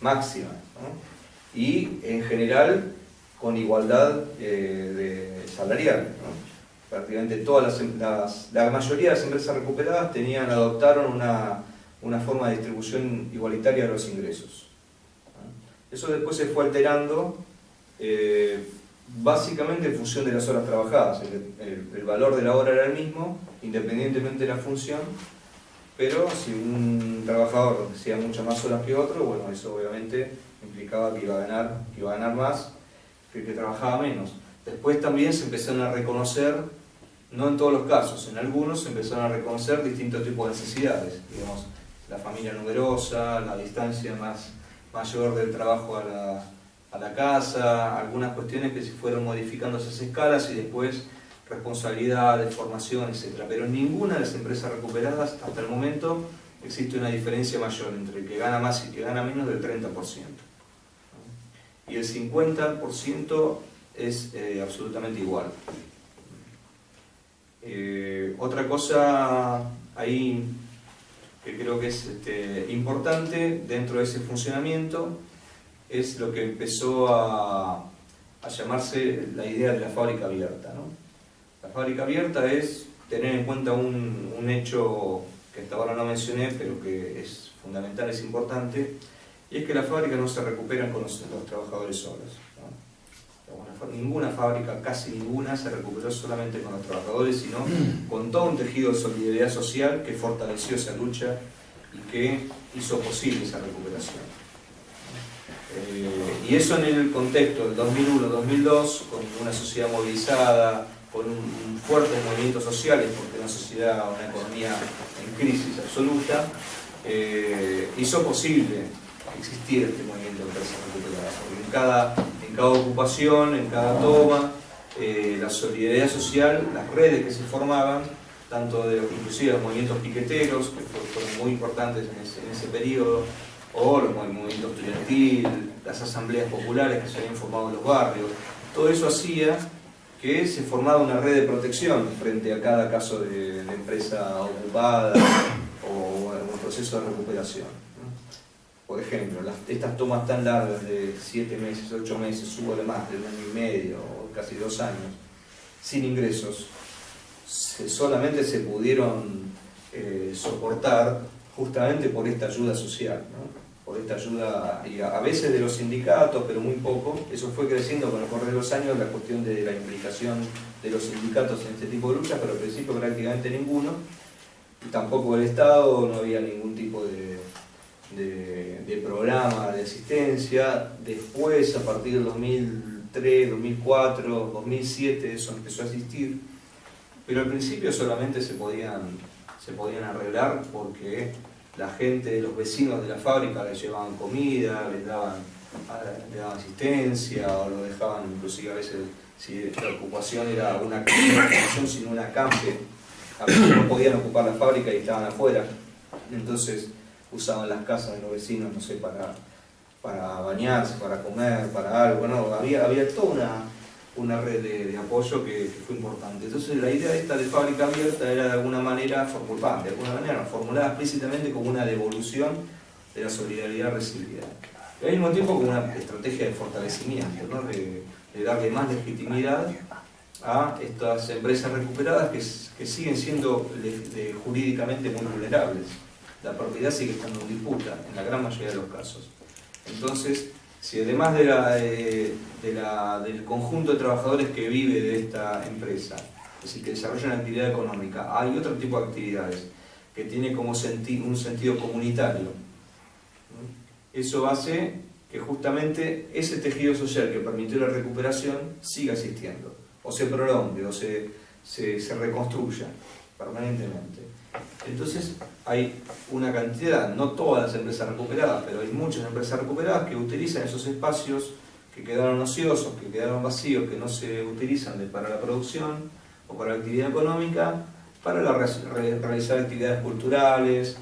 máxima, ¿no? Y en general con igualdad salarial, ¿no? Prácticamente todas la mayoría de las empresas recuperadas adoptaron una forma de distribución igualitaria de los ingresos, ¿no? Eso después se fue alterando básicamente en función de las horas trabajadas. El valor de la hora era el mismo, independientemente de la función, pero si un trabajador hacía muchas más horas que otro, bueno, eso obviamente implicaba que iba a ganar más que el que trabajaba menos. Después también se empezaron a reconocer, no en todos los casos, en algunos se empezaron a reconocer distintos tipos de necesidades, digamos, la familia numerosa, la distancia mayor del trabajo a la casa, algunas cuestiones que se fueron modificando esas escalas y después responsabilidades, formación, etc. Pero en ninguna de las empresas recuperadas hasta el momento existe una diferencia mayor entre el que gana más y el que gana menos del 30%. Y el 50% es absolutamente igual. Otra cosa ahí que creo que es importante dentro de ese funcionamiento es lo que empezó a llamarse la idea de la fábrica abierta, ¿no? La fábrica abierta es tener en cuenta un hecho que hasta ahora no mencioné, pero que es fundamental, es importante, y es que las fábricas no se recuperan con los trabajadores solos, ¿no? Ninguna fábrica, casi ninguna, se recuperó solamente con los trabajadores, sino con todo un tejido de solidaridad social que fortaleció esa lucha y que hizo posible esa recuperación. Y eso en el contexto del 2001-2002, con una sociedad movilizada, con un fuerte movimientos sociales, porque una sociedad, una economía en crisis absoluta, hizo posible existir este movimiento de empresas recuperadas, porque en cada ocupación, en cada toma, la solidaridad social, las redes que se formaban, tanto inclusive los movimientos piqueteros, que fueron muy importantes en ese periodo, o los movimientos estudiantiles, las asambleas populares que se habían formado en los barrios, todo eso hacía que se formaba una red de protección frente a cada caso de empresa ocupada o un proceso de recuperación, ¿no? Por ejemplo, estas tomas tan largas de 7 meses, 8 meses, hubo de más de 1 año y medio o casi 2 años, sin ingresos, solamente se pudieron soportar justamente por esta ayuda social, ¿no? Por esta ayuda, y a veces de los sindicatos, pero muy poco. Eso fue creciendo con el correr de los años, la cuestión de la implicación de los sindicatos en este tipo de luchas, pero al principio prácticamente ninguno, y tampoco el Estado, no había ningún tipo de programa de asistencia. Después, a partir del 2003, 2004, 2007, eso empezó a existir, pero al principio solamente se podían arreglar porque la gente, los vecinos de la fábrica les llevaban comida, le daban asistencia, o lo dejaban, inclusive a veces, si la ocupación era una ocupación sino una acampe, a veces no podían ocupar la fábrica y estaban afuera, entonces usaban las casas de los vecinos, no sé, para bañarse, para comer, para algo, ¿no? Había toda una red de apoyo que fue importante. Entonces la idea esta de fábrica abierta era de alguna manera formulada explícitamente como una devolución de la solidaridad recibida. Y al mismo tiempo como una estrategia de fortalecimiento, ¿no? de darle más legitimidad a estas empresas recuperadas que siguen siendo jurídicamente muy vulnerables. La propiedad sigue estando en disputa en la gran mayoría de los casos. Entonces, si además del conjunto de trabajadores que vive de esta empresa, es decir, que desarrollan actividad económica, hay otro tipo de actividades que tiene como un sentido comunitario, ¿no? Eso hace que justamente ese tejido social que permitió la recuperación siga existiendo, o se prolongue, o se reconstruya permanentemente. Entonces hay una cantidad, no todas las empresas recuperadas, pero hay muchas empresas recuperadas que utilizan esos espacios que quedaron ociosos, que quedaron vacíos, que no se utilizan para la producción o para la actividad económica, para realizar actividades culturales,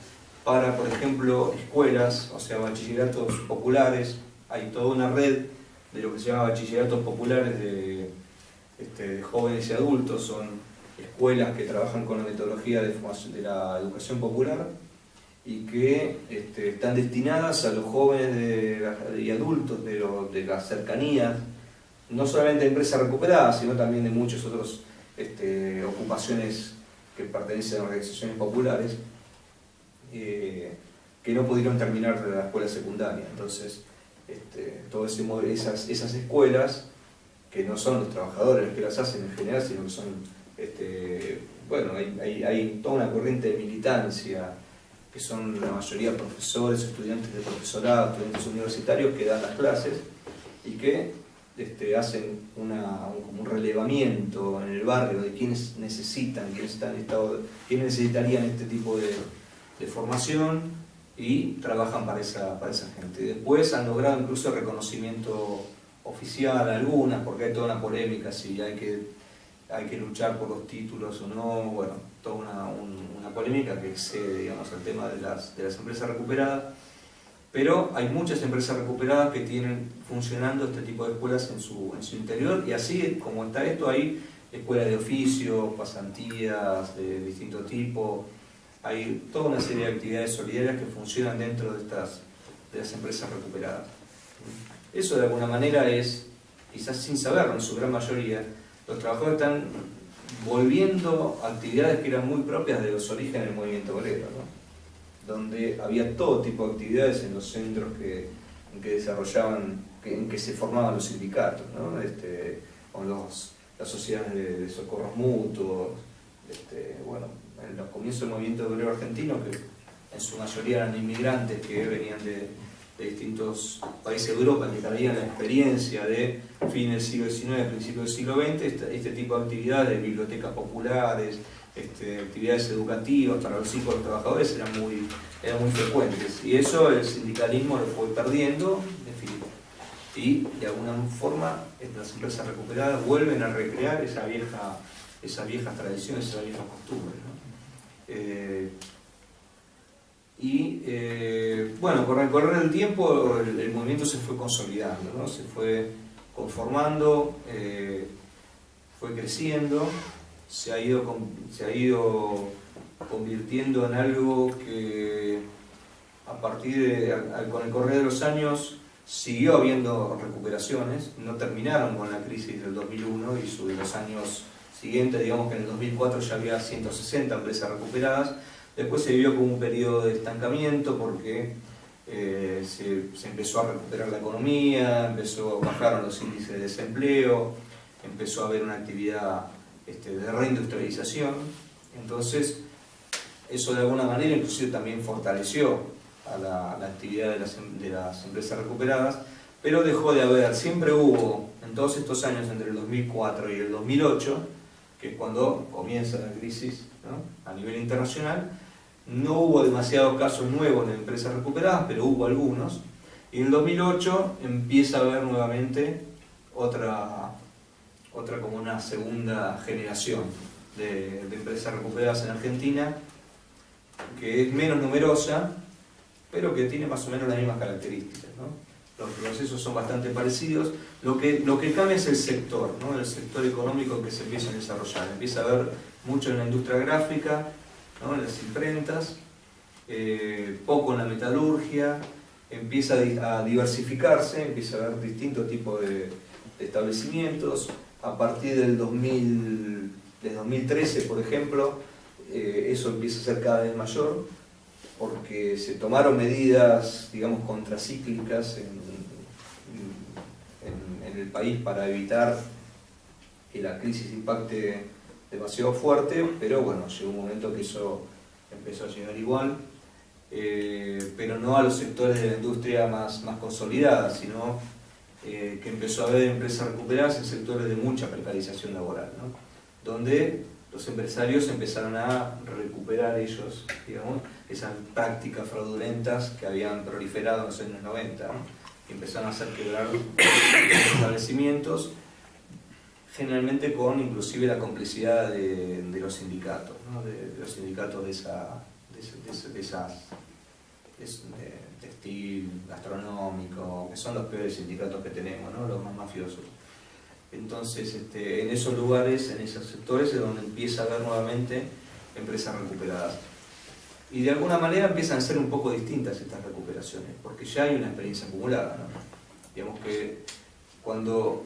para, por ejemplo, escuelas, o sea, bachilleratos populares. Hay toda una red de lo que se llama bachilleratos populares de jóvenes y adultos, son escuelas que trabajan con la metodología de la educación popular y que están destinadas a los jóvenes y adultos de las cercanías, no solamente de empresas recuperadas, sino también de muchas otras ocupaciones que pertenecen a organizaciones populares que no pudieron terminar la escuela secundaria. Entonces, esas escuelas, que no son los trabajadores los que las hacen en general, sino que son hay toda una corriente de militancia, que son la mayoría profesores, estudiantes de profesorado, estudiantes universitarios que dan las clases y que hacen como un relevamiento en el barrio de quienes necesitarían este tipo de formación y trabajan para esa gente. Después han logrado incluso reconocimiento oficial algunas, porque hay toda una polémica si hay que luchar por los títulos o no, bueno, toda una polémica que excede, digamos, el tema de las empresas recuperadas, pero hay muchas empresas recuperadas que tienen funcionando este tipo de escuelas en su interior, y así como está esto, hay escuelas de oficio, pasantías de distinto tipo, hay toda una serie de actividades solidarias que funcionan dentro de las empresas recuperadas. Eso de alguna manera es, quizás sin saberlo en su gran mayoría, los trabajadores están volviendo a actividades que eran muy propias de los orígenes del movimiento obrero, ¿no? Donde había todo tipo de actividades en los centros en que se formaban los sindicatos, ¿no? O las sociedades de socorros mutuos, en los comienzos del movimiento obrero argentino, que en su mayoría eran inmigrantes que venían de distintos países de Europa, que traían la experiencia de fin del siglo XIX, principio del siglo XX, este tipo de actividades, bibliotecas populares, actividades educativas para los hijos de los trabajadores eran muy frecuentes, y eso el sindicalismo lo fue perdiendo, y de alguna forma las empresas recuperadas vuelven a recrear esa vieja tradición, esa vieja costumbre, ¿no? Con el correr del tiempo el movimiento se fue consolidando, ¿no? Se fue conformando, fue creciendo, se ha ido convirtiendo en algo que con el correr de los años siguió habiendo recuperaciones, no terminaron con la crisis del 2001 y de los años siguientes, digamos que en el 2004 ya había 160 empresas recuperadas. Después se vivió como un periodo de estancamiento porque se empezó a recuperar la economía, bajaron los índices de desempleo, empezó a haber una actividad de reindustrialización. Entonces, eso de alguna manera inclusive también fortaleció a la actividad de las empresas recuperadas, pero dejó de haber, siempre hubo, en todos estos años entre el 2004 y el 2008, que es cuando comienza la crisis, ¿no? A nivel internacional. No hubo demasiados casos nuevos de empresas recuperadas, pero hubo algunos. Y en el 2008 empieza a haber nuevamente otra como una segunda generación de empresas recuperadas en Argentina, que es menos numerosa, pero que tiene más o menos las mismas características, ¿no? Los procesos son bastante parecidos. Lo que cambia es el sector, ¿no? El sector económico que se empieza a desarrollar. Empieza a haber mucho en la industria gráfica, ¿no? En las imprentas, poco en la metalurgia, empieza a diversificarse, empieza a haber distintos tipos de establecimientos. A partir del 2013, por ejemplo, eso empieza a ser cada vez mayor, porque se tomaron medidas, digamos, contracíclicas en el país para evitar que la crisis impacte demasiado fuerte, pero bueno, llegó un momento que eso empezó a llegar igual, pero no a los sectores de la industria más consolidadas, sino que empezó a haber empresas recuperadas en sectores de mucha precarización laboral, ¿no? Donde los empresarios empezaron a recuperar ellos, digamos, esas prácticas fraudulentas que habían proliferado en los años 90, ¿no? Y empezaron a hacer quebrar establecimientos, generalmente con inclusive la complicidad de los sindicatos, ¿no? de los sindicatos de textil, gastronómico, que son los peores sindicatos que tenemos, ¿no? Los más mafiosos. Entonces, en esos lugares, en esos sectores, es donde empieza a haber nuevamente empresas recuperadas. Y de alguna manera empiezan a ser un poco distintas estas recuperaciones, porque ya hay una experiencia acumulada, ¿no? Digamos que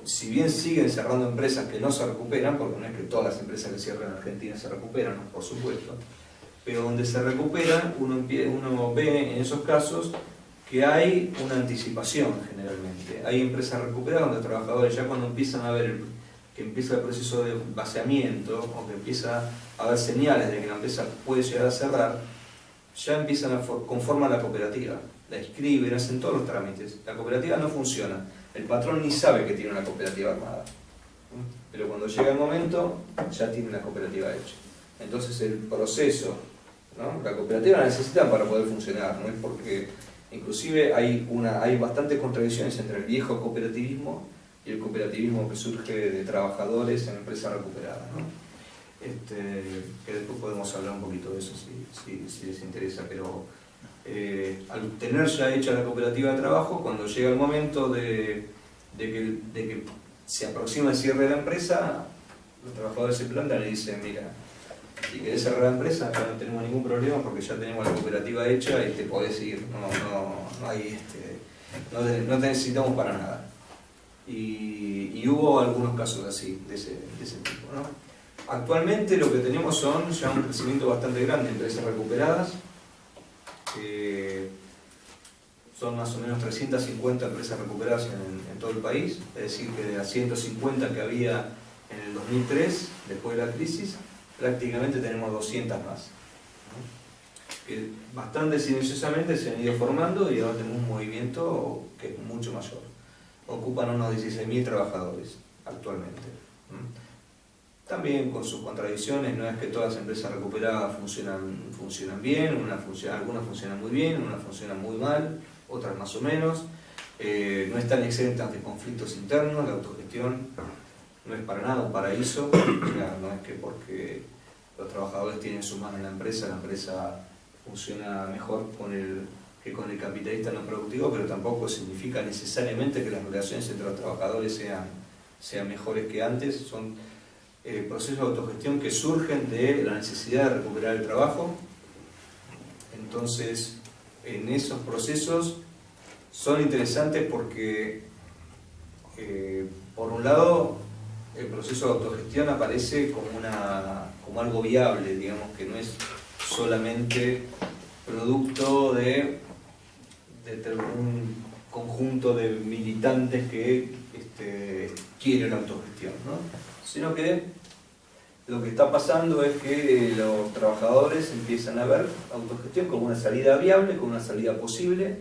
si bien siguen cerrando empresas que no se recuperan, porque no es que todas las empresas que cierran en Argentina se recuperan, ¿no? Por supuesto, pero donde se recuperan, uno ve en esos casos que hay una anticipación generalmente. Hay empresas recuperadas donde los trabajadores ya cuando empiezan a ver que empieza el proceso de vaciamiento o que empieza a haber señales de que la empresa puede llegar a cerrar, ya empiezan a conformar la cooperativa, la inscriben, hacen todos los trámites. La cooperativa no funciona, el patrón ni sabe que tiene una cooperativa armada, pero cuando llega el momento ya tiene una cooperativa hecha. Entonces el proceso, ¿no? La cooperativa la necesitan para poder funcionar, no es porque inclusive hay bastantes contradicciones entre el viejo cooperativismo y el cooperativismo que surge de trabajadores en empresas recuperadas, ¿no? Que después podemos hablar un poquito de eso si les interesa, pero al tener ya hecha la cooperativa de trabajo, cuando llega el momento de que se aproxima el cierre de la empresa, los trabajadores se plantan y dicen, mira, si querés cerrar la empresa, acá no tenemos ningún problema porque ya tenemos la cooperativa hecha y te podés ir, no te necesitamos para nada. Y hubo algunos casos así, de ese tipo, ¿no? Actualmente lo que tenemos son ya un crecimiento bastante grande de empresas recuperadas, son más o menos 350 empresas recuperadas en todo el país, es decir que de las 150 que había en el 2003, después de la crisis, prácticamente tenemos 200 más, ¿no? Que bastante silenciosamente se han ido formando y ahora tenemos un movimiento que es mucho mayor. Ocupan unos 16.000 trabajadores actualmente. También con sus contradicciones, no es que todas las empresas recuperadas funcionan bien, algunas funcionan muy bien, unas funcionan muy mal, otras más o menos. No están exentas de conflictos internos, la autogestión no es para nada un paraíso, o sea, no es que porque los trabajadores tienen su mano en la empresa funciona mejor que con el capitalista no productivo, pero tampoco significa necesariamente que las relaciones entre los trabajadores sean mejores que antes. Son procesos de autogestión que surgen de la necesidad de recuperar el trabajo. Entonces, en esos procesos son interesantes porque, por un lado, el proceso de autogestión aparece como algo viable, digamos, que no es solamente producto de un conjunto de militantes que quieren la autogestión, ¿no? Sino que lo que está pasando es que los trabajadores empiezan a ver autogestión como una salida viable, como una salida posible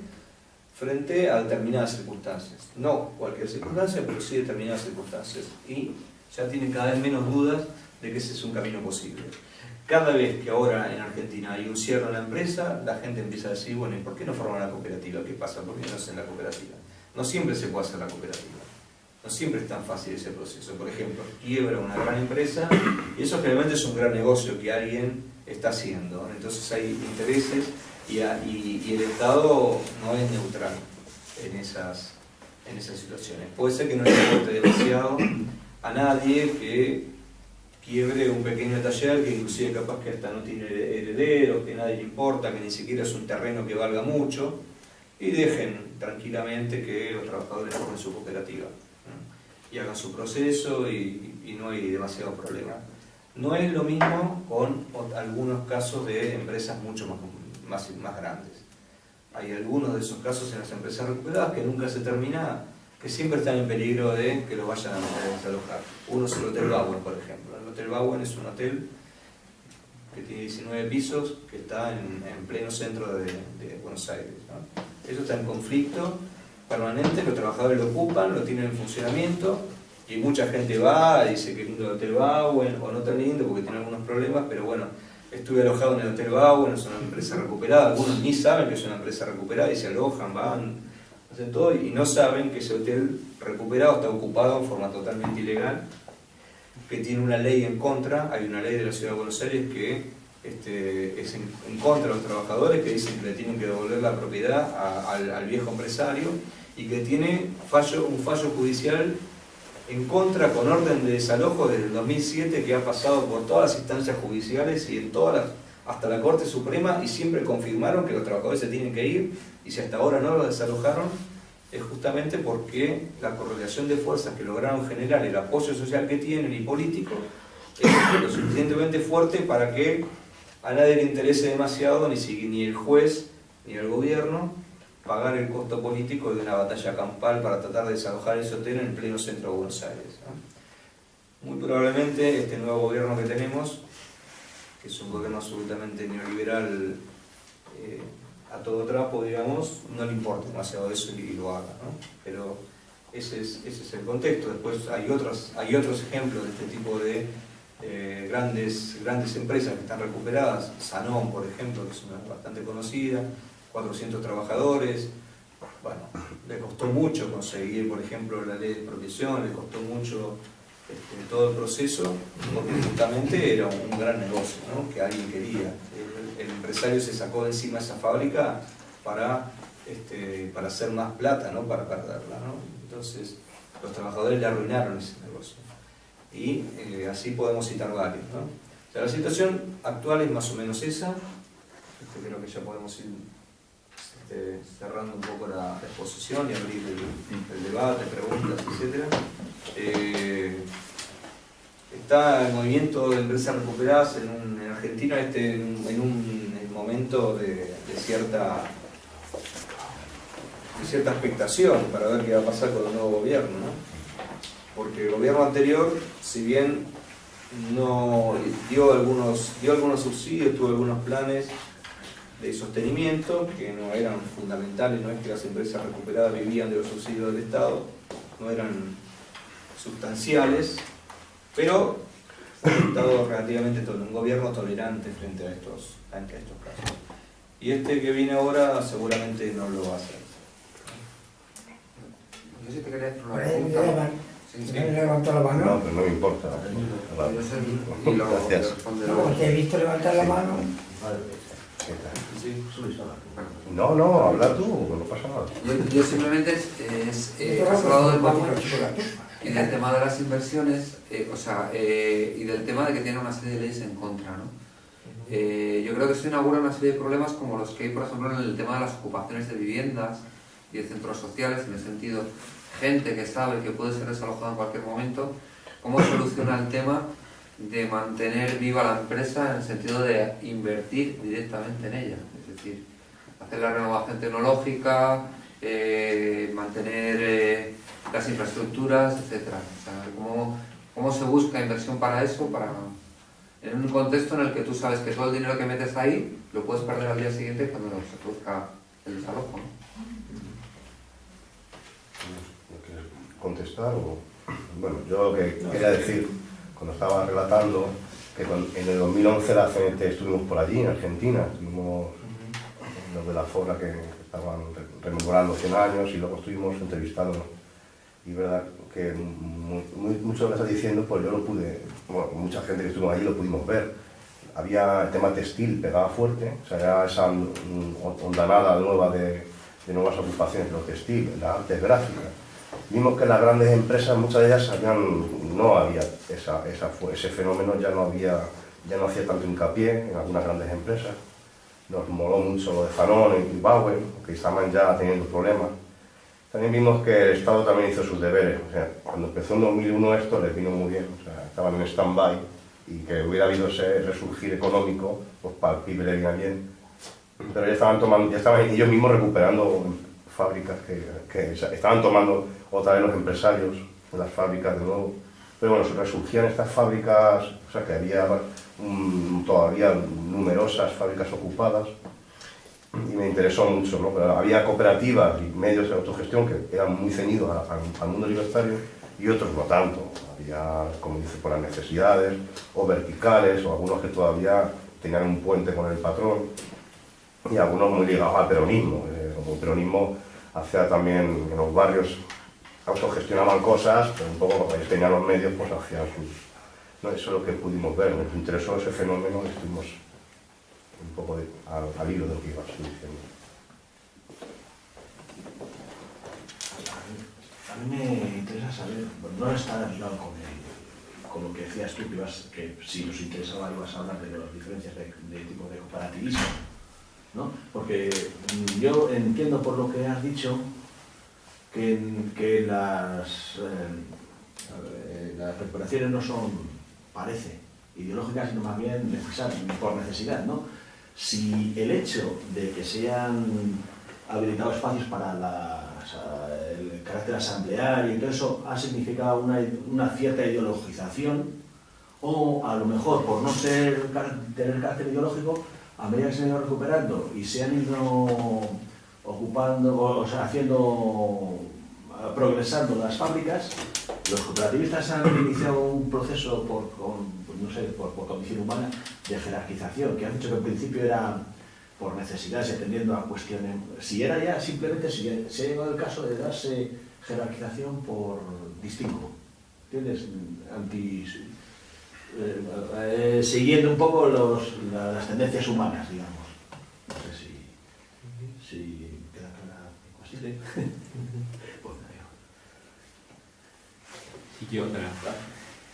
frente a determinadas circunstancias. No cualquier circunstancia, pero sí determinadas circunstancias. Y ya tienen cada vez menos dudas de que ese es un camino posible. Cada vez que ahora en Argentina hay un cierre en la empresa, la gente empieza a decir, bueno, ¿y por qué no forman la cooperativa? ¿Qué pasa? ¿Por qué no hacen la cooperativa? No siempre se puede hacer la cooperativa. No siempre es tan fácil ese proceso. Por ejemplo, quiebra una gran empresa y eso generalmente es un gran negocio que alguien está haciendo. Entonces hay intereses y el Estado no es neutral en esas situaciones. Puede ser que no le importe demasiado a nadie que quiebre un pequeño taller que inclusive capaz que hasta no tiene herederos, que nadie le importa, que ni siquiera es un terreno que valga mucho, y dejen tranquilamente que los trabajadores formen su cooperativa, ¿no? Y hagan su proceso y no hay demasiado problema. No es lo mismo con algunos casos de empresas mucho más grandes. Hay algunos de esos casos en las empresas recuperadas que nunca se termina, que siempre están en peligro de que los vayan a meter a desalojar. Uno es el Hotel Bauen, por ejemplo. El Hotel Bauen es un hotel que tiene 19 pisos, que está en pleno centro de Buenos Aires, ¿no? Eso está en conflicto permanente, los trabajadores lo ocupan, lo tienen en funcionamiento, y mucha gente va, dice que lindo el Hotel Bauen, o no tan lindo porque tiene algunos problemas, pero bueno, estuve alojado en el Hotel Bauen, es una empresa recuperada, algunos ni saben que es una empresa recuperada y se alojan, van, hacen todo y no saben que ese hotel recuperado está ocupado en forma totalmente ilegal, que tiene una ley en contra. Hay una ley de la Ciudad de Buenos Aires que es en contra de los trabajadores, que dicen que le tienen que devolver la propiedad al viejo empresario, y que tiene un fallo judicial en contra con orden de desalojo desde el 2007, que ha pasado por todas las instancias judiciales y en hasta la Corte Suprema, y siempre confirmaron que los trabajadores se tienen que ir, y si hasta ahora no los desalojaron, es justamente porque la correlación de fuerzas que lograron generar, el apoyo social que tienen y político, es lo suficientemente fuerte para que a nadie le interese demasiado, ni el juez ni el gobierno, pagar el costo político de una batalla campal para tratar de desalojar ese hotel en el pleno centro de Buenos Aires, ¿no? Muy probablemente este nuevo gobierno que tenemos, que es un gobierno absolutamente neoliberal, a todo trapo, digamos, no le importa demasiado eso y lo haga, ¿no? Pero ese es el contexto. Después hay otros ejemplos de este tipo de grandes empresas que están recuperadas. Sanón, por ejemplo, que es una bastante conocida, 400 trabajadores. Bueno, le costó mucho conseguir, por ejemplo, la ley de expropiación, le costó mucho todo el proceso, porque justamente era un gran negocio, ¿no? Que alguien quería. El empresario se sacó de encima esa fábrica para hacer más plata, ¿no? Para perderla, ¿no? Entonces los trabajadores le arruinaron ese negocio. Y así podemos citar varios, ¿no? O sea, la situación actual es más o menos esa. Creo que ya podemos ir cerrando un poco la exposición y abrir el debate, preguntas, etc. Está el movimiento de empresas recuperadas en Argentina en un momento de cierta expectación para ver qué va a pasar con el nuevo gobierno, ¿no? Porque el gobierno anterior, si bien no dio algunos subsidios, tuvo algunos planes de sostenimiento que no eran fundamentales, no es que las empresas recuperadas vivían de los subsidios del Estado, no eran sustanciales, pero fue un Estado relativamente un gobierno tolerante frente a estos casos. Y este que viene ahora seguramente no lo va a hacer. Yo sí te quería hacer una Por ahí pregunta. me levantó la mano. No, pero no me importa. Yo sé, y lo Gracias. responderé. No, te he visto levantar la mano. ¿Qué tal? Sí. No, habla tú, no pasa nada. Yo simplemente has hablado del Bauen y del tema de las inversiones, y del tema de que tiene una serie de leyes en contra, ¿no? Yo creo que eso inaugura una serie de problemas como los que hay, por ejemplo, en el tema de las ocupaciones de viviendas y de centros sociales, en el sentido, gente que sabe que puede ser desalojada en cualquier momento. ¿Cómo soluciona el tema de mantener viva la empresa en el sentido de invertir directamente en ella? Es decir, hacer la renovación tecnológica, mantener las infraestructuras, etc. O sea, ¿cómo se busca inversión para eso? En un contexto en el que tú sabes que todo el dinero que metes ahí lo puedes perder al día siguiente cuando se produzca el desalojo, ¿no? ¿No quieres contestar o...? Bueno, yo lo que quería decir, cuando estaba relatando, que en el 2011 la CNT estuvimos por allí, en Argentina, estuvimos los de la FORA que estaban rememorando 100 años y luego estuvimos entrevistándonos. Y verdad que mucho de lo que estás diciendo, pues yo lo pude, bueno, mucha gente que estuvo allí lo pudimos ver. Había el tema textil, pegaba fuerte, o sea, era esa ondanada nueva de nuevas ocupaciones, lo textil, las artes gráficas. Vimos que las grandes empresas, muchas de ellas no había ese fenómeno, ya no hacía tanto hincapié en algunas grandes empresas. Nos moló mucho lo de Fanon y Bauer, que estaban ya teniendo problemas. También vimos que el Estado también hizo sus deberes. O sea, cuando empezó en 2001 esto les vino muy bien, o sea, estaban en stand-by y que hubiera habido ese resurgir económico, pues para el PIB le venía bien. Pero ya estaban ellos mismos recuperando fábricas que estaban tomando otra vez los empresarios de las fábricas de nuevo. Pero bueno, resurgían estas fábricas, o sea que había todavía numerosas fábricas ocupadas y me interesó mucho, ¿no? Pero había cooperativas y medios de autogestión que eran muy ceñidos al mundo libertario y otros no tanto. Había, como dice, por las necesidades, o verticales, o algunos que todavía tenían un puente con el patrón y algunos muy ligados al peronismo. Como el peronismo hacía también en los barrios, autogestionaban cosas, pero un poco cuando ellos tenían los medios, pues hacían sus... No, eso es lo que pudimos ver, nos interesó ese fenómeno y estuvimos un poco al hilo de lo que ibas diciendo. A mí me interesa saber, no estar aliado con lo que decías tú, que si nos interesaba ibas a hablar de las diferencias de tipo de cooperativismo, ¿no? Porque yo entiendo por lo que has dicho que las recuperaciones no son, parece, ideológicas, sino más bien necesarias, por necesidad, ¿no? Si el hecho de que se hayan habilitado espacios para el carácter asambleario y todo eso ha significado una cierta ideologización, o a lo mejor por no tener carácter ideológico, a medida que se han ido recuperando y se han ido ocupando, o sea, progresando las fábricas, los cooperativistas han iniciado un proceso por condición humana de jerarquización, que han dicho que al principio era por necesidades, atendiendo a cuestiones. Si era ya simplemente, si ha llegado el caso de darse jerarquización por distingo, ¿entiendes? Siguiendo un poco las tendencias humanas, digamos. No sé si queda clara mi cuestión. Pues Y otra.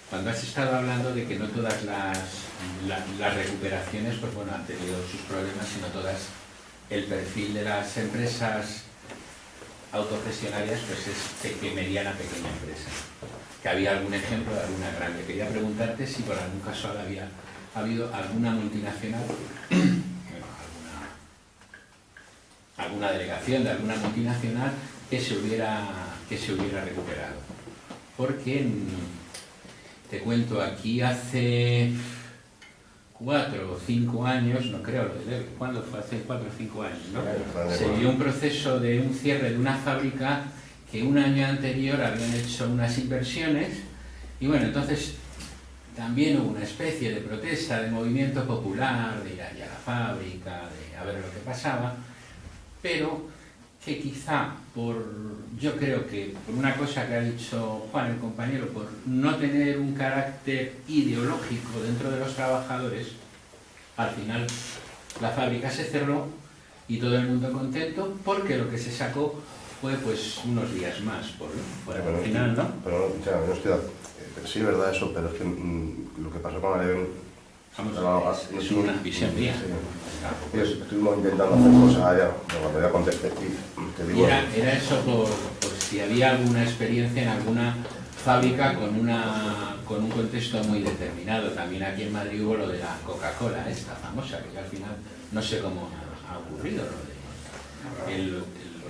Cuando has estado hablando de que no todas las recuperaciones, pues bueno, han tenido sus problemas, sino todas, el perfil de las empresas autogestionarias pues es mediana, pequeña empresa. Que había algún ejemplo de alguna grande. Quería preguntarte si por algún caso había habido alguna multinacional, bueno, alguna delegación de alguna multinacional que se hubiera recuperado. Porque te cuento, aquí hace 4 o 5 años, no creo, ¿cuándo fue? Hace 4 o 5 años, ¿no? Se dio un proceso de un cierre de una fábrica que un año anterior habían hecho unas inversiones y bueno, entonces también hubo una especie de protesta, de movimiento popular, de ir allá a la fábrica, de a ver lo que pasaba, pero que quizá yo creo que por una cosa que ha dicho Juan, el compañero, por no tener un carácter ideológico dentro de los trabajadores, al final la fábrica se cerró y todo el mundo contento porque lo que se sacó fue pues unos días más por el final, ¿no? Pero no estoy sí es verdad eso, pero es que lo que pasó con la Leven es una visión mía. Estuvimos intentando hacer cosas allá, cuando ya contesté, te digo. Era eso por si había alguna experiencia en alguna fábrica con un contexto muy determinado. También aquí en Madrid hubo lo de la Coca-Cola, esta famosa, que al final no sé cómo ha ocurrido, lo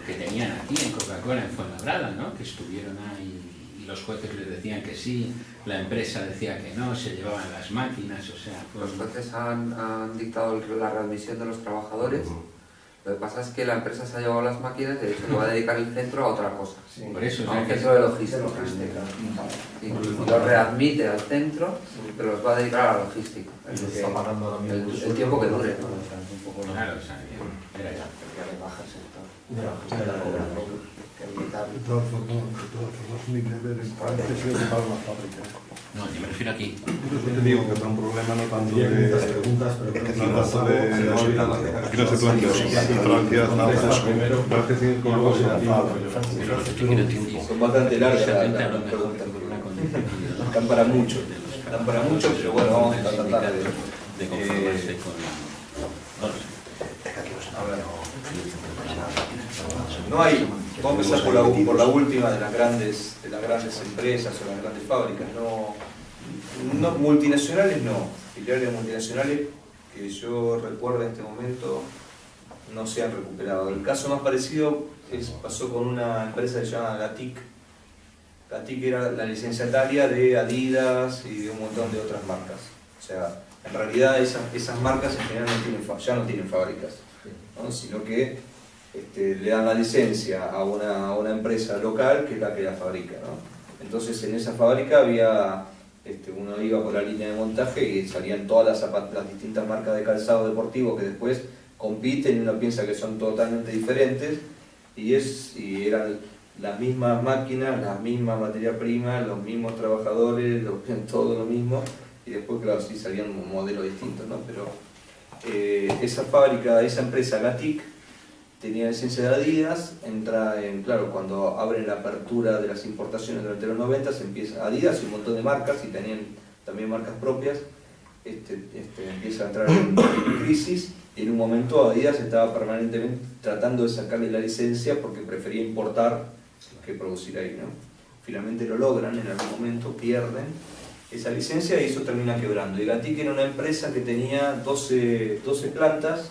que tenían aquí en Coca-Cola, en Fuenlabrada, ¿no? Que estuvieron ahí y los jueces les decían que sí, la empresa decía que no, se llevaban las máquinas, o sea... Los jueces han dictado la readmisión de los trabajadores Lo que pasa es que la empresa se ha llevado las máquinas y de hecho le va a dedicar el centro a otra cosa. Por eso, A un centro de logística. Sí, y lo readmite al centro, pero los va a dedicar a la logística. Y se está pagando ahora mismo El tiempo que dure. claro, o sea, era ya. De todas formas, mi deber en parte se ocupar la fábrica. No, yo me refiero aquí. Por eso te digo que habrá un problema no tanto Tendría de... 500 preguntas, pero creo que No tanto de... Aquí no se plantea nada. Parece que con algo se Son bastante largas las preguntas. Están para mucho. Están para mucho, pero bueno, vamos a tratar de conformarse con... No lo sé. No hay, vamos a empezar por la última de las grandes empresas o las grandes fábricas. No, multinacionales no, filiales multinacionales que yo recuerdo en este momento no se han recuperado. El caso más parecido pasó con una empresa que se llama Gatic. Gatic era la licenciataria de Adidas y de un montón de otras marcas. O sea, en realidad esas marcas en general ya no tienen fábricas, ¿no? Sino que le dan la licencia a una empresa local que es la que la fabrica, ¿no? Entonces en esa fábrica había, uno iba por la línea de montaje y salían todas las distintas marcas de calzado deportivo que después compiten y uno piensa que son totalmente diferentes y eran las mismas máquinas, la misma materia prima, los mismos trabajadores, todo lo mismo, y después claro sí salían modelos distintos, ¿no? Pero esa fábrica, esa empresa Gatic tenía licencia de Adidas, claro, cuando abren la apertura de las importaciones durante los 90 se empieza Adidas y un montón de marcas y tenían también marcas propias, empieza a entrar en crisis y en un momento Adidas estaba permanentemente tratando de sacarle la licencia porque prefería importar que producir ahí, ¿no? Finalmente lo logran, en algún momento pierden esa licencia y eso termina quebrando. Y Gatic era una empresa que tenía 12 plantas,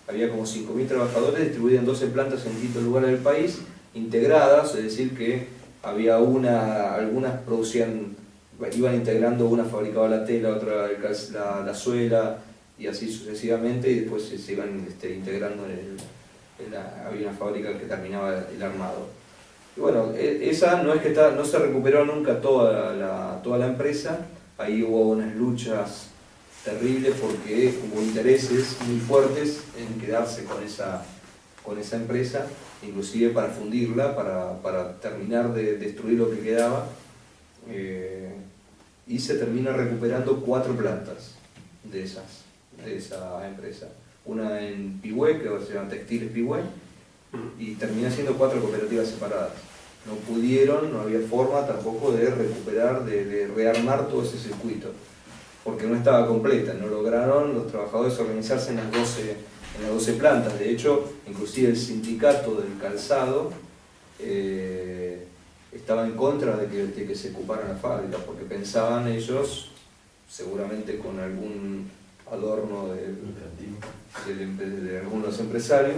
había como 5.000 trabajadores distribuidos en 12 plantas en distintos lugares del país, integradas, es decir que había algunas producían, iban integrando, una fabricaba la tela, otra la suela y así sucesivamente y después se iban integrando había una fábrica que terminaba el armado. Y bueno, esa no es que no se recuperó nunca toda la empresa, ahí hubo unas luchas terribles porque hubo intereses muy fuertes en quedarse con esa empresa, inclusive para fundirla, para terminar de destruir lo que quedaba, y se termina recuperando 4 plantas de esa empresa. Una en Pigüé, que se llama Textiles Pigüé, y termina siendo 4 cooperativas separadas. No pudieron, no había forma tampoco de recuperar, de rearmar todo ese circuito, porque no estaba completa, no lograron los trabajadores organizarse en las 12 plantas. De hecho, inclusive el sindicato del calzado estaba en contra de que se ocupara la fábrica, porque pensaban ellos, seguramente con algún adorno de algunos empresarios,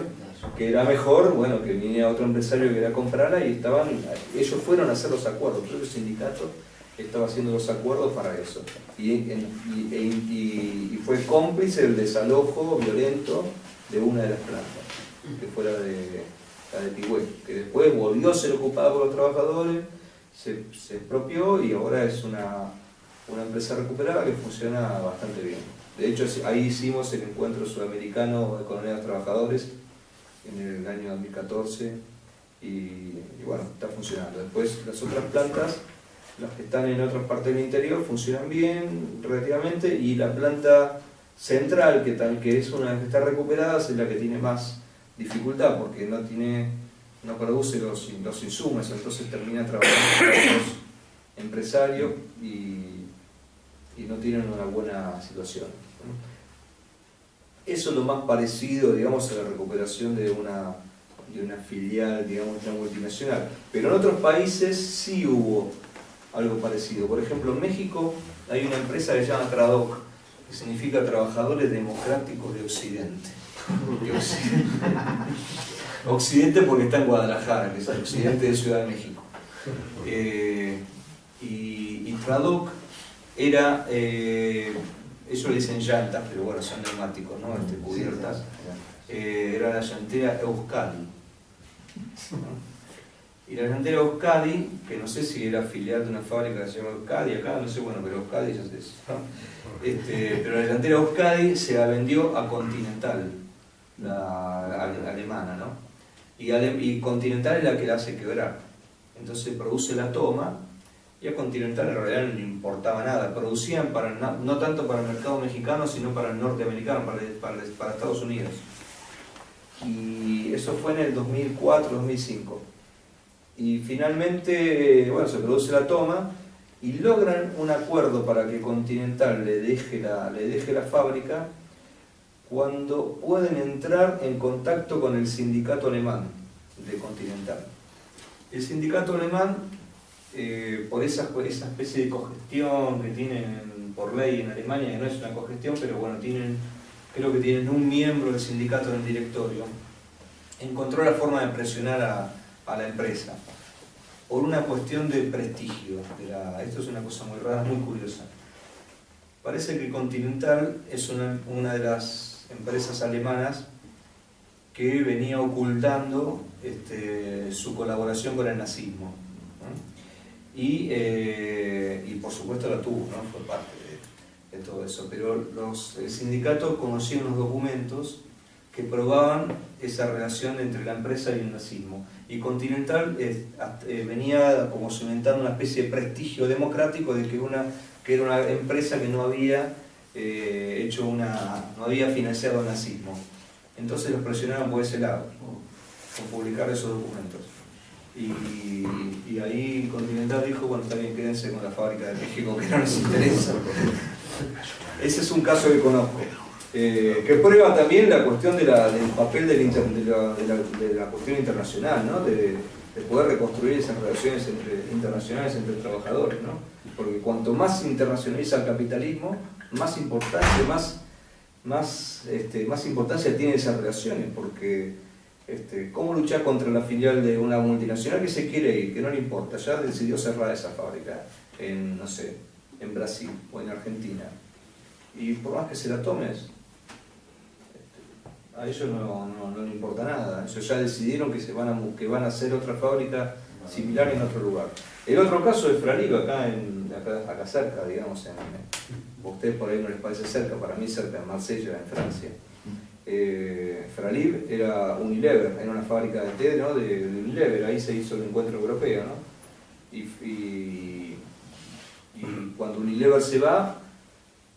que era mejor, bueno, que viniera otro empresario que la comprara y ellos fueron a hacer los acuerdos, pero el sindicato estaba haciendo los acuerdos para eso y fue cómplice del desalojo violento de una de las plantas, que fue la de Pigüé, que después volvió a ser ocupada por los trabajadores, se expropió y ahora es una empresa recuperada que funciona bastante bien. De hecho, ahí hicimos el encuentro sudamericano de Economía de los Trabajadores en el año 2014 y bueno, está funcionando. Después las otras plantas, las que están en otras partes del interior, funcionan bien relativamente, y la planta central, que es una que está recuperada, es la que tiene más dificultad porque no produce los insumos, entonces termina trabajando con otros empresarios y no tienen una buena situación. Eso es lo más parecido, digamos, a la recuperación de una filial, digamos, de una multinacional. Pero en otros países sí hubo algo parecido. Por ejemplo, en México hay una empresa que se llama TRADOC, que significa Trabajadores Democráticos de Occidente. Occidente porque está en Guadalajara, que es el occidente de Ciudad de México. Y TRADOC era ellos le dicen llantas, pero bueno, son neumáticos, ¿no? Cubiertas. Era la llantera Euskadi. Y la llantera Euskadi, que no sé si era filial de una fábrica que se llama Euskadi acá, no sé, bueno, pero Euskadi ya sé eso, ¿no? Pero la llantera Euskadi se la vendió a Continental, la alemana, ¿no? Y Continental es la que la hace quebrar. Entonces produce la toma, y a Continental en realidad no le importaba nada. Producían no tanto para el mercado mexicano, sino para el norteamericano, para Estados Unidos. Y eso fue en el 2004-2005. Y finalmente, bueno, se produce la toma y logran un acuerdo para que Continental le deje la fábrica cuando pueden entrar en contacto con el sindicato alemán de Continental. El sindicato alemán, por esa especie de cogestión que tienen por ley en Alemania, que no es una cogestión, pero bueno, creo que tienen un miembro del sindicato en el directorio, encontró la forma de presionar a la empresa por una cuestión de prestigio. Esto es una cosa muy rara, muy curiosa. Parece que Continental es una de las empresas alemanas que venía ocultando su colaboración con el nazismo, ¿no? Y por supuesto la tuvo, ¿no? Fue parte de todo eso, pero el sindicato conocía unos documentos que probaban esa relación entre la empresa y el nazismo. Y Continental venía como cimentando una especie de prestigio democrático de que era una empresa que no había no había financiado el nazismo. Entonces los presionaron por ese lado, por publicar esos documentos. Y ahí Continental dijo, bueno, está bien, quédense con la fábrica de México, que no les interesa. Ese es un caso que conozco. Que prueba también la cuestión del papel de la cuestión internacional, ¿no? De poder reconstruir esas relaciones internacionales entre trabajadores, ¿no? Porque cuanto más internacionaliza el capitalismo, más importancia tienen esas relaciones, porque ¿cómo luchar contra la filial de una multinacional que se quiere ir, que no le importa? Ya decidió cerrar esa fábrica en, no sé, en Brasil o en Argentina, y por más que se la tomes, a ellos no les importa nada. Ellos ya decidieron que van a hacer otra fábrica similar en otro lugar. El otro caso es Fralib, acá cerca, digamos, a ustedes por ahí no les parece cerca, para mí cerca, en Marsella, en Francia. Fralib era Unilever, era una fábrica de té, ¿no? de Unilever, ahí se hizo el encuentro europeo, ¿no? Y cuando Unilever se va,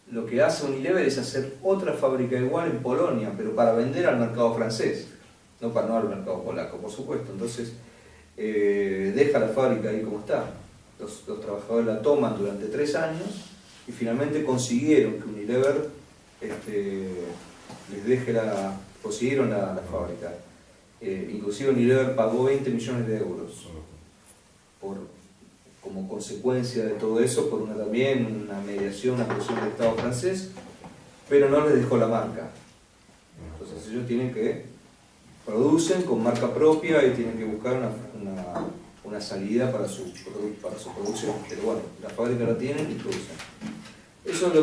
lo que hace Unilever es hacer otra fábrica igual en Polonia, pero para vender al mercado francés, no al mercado polaco, por supuesto. Entonces deja la fábrica ahí como está. Los trabajadores la toman durante 3 años y finalmente consiguieron que Unilever consiguieron la fábrica. Inclusive Unilever pagó 20 millones de euros como consecuencia de todo eso, por también una mediación, una presión del Estado francés, pero no les dejó la marca. Entonces ellos producen con marca propia y tienen que buscar una salida para su producción. Pero bueno, la fábrica la tienen y producen. Eso es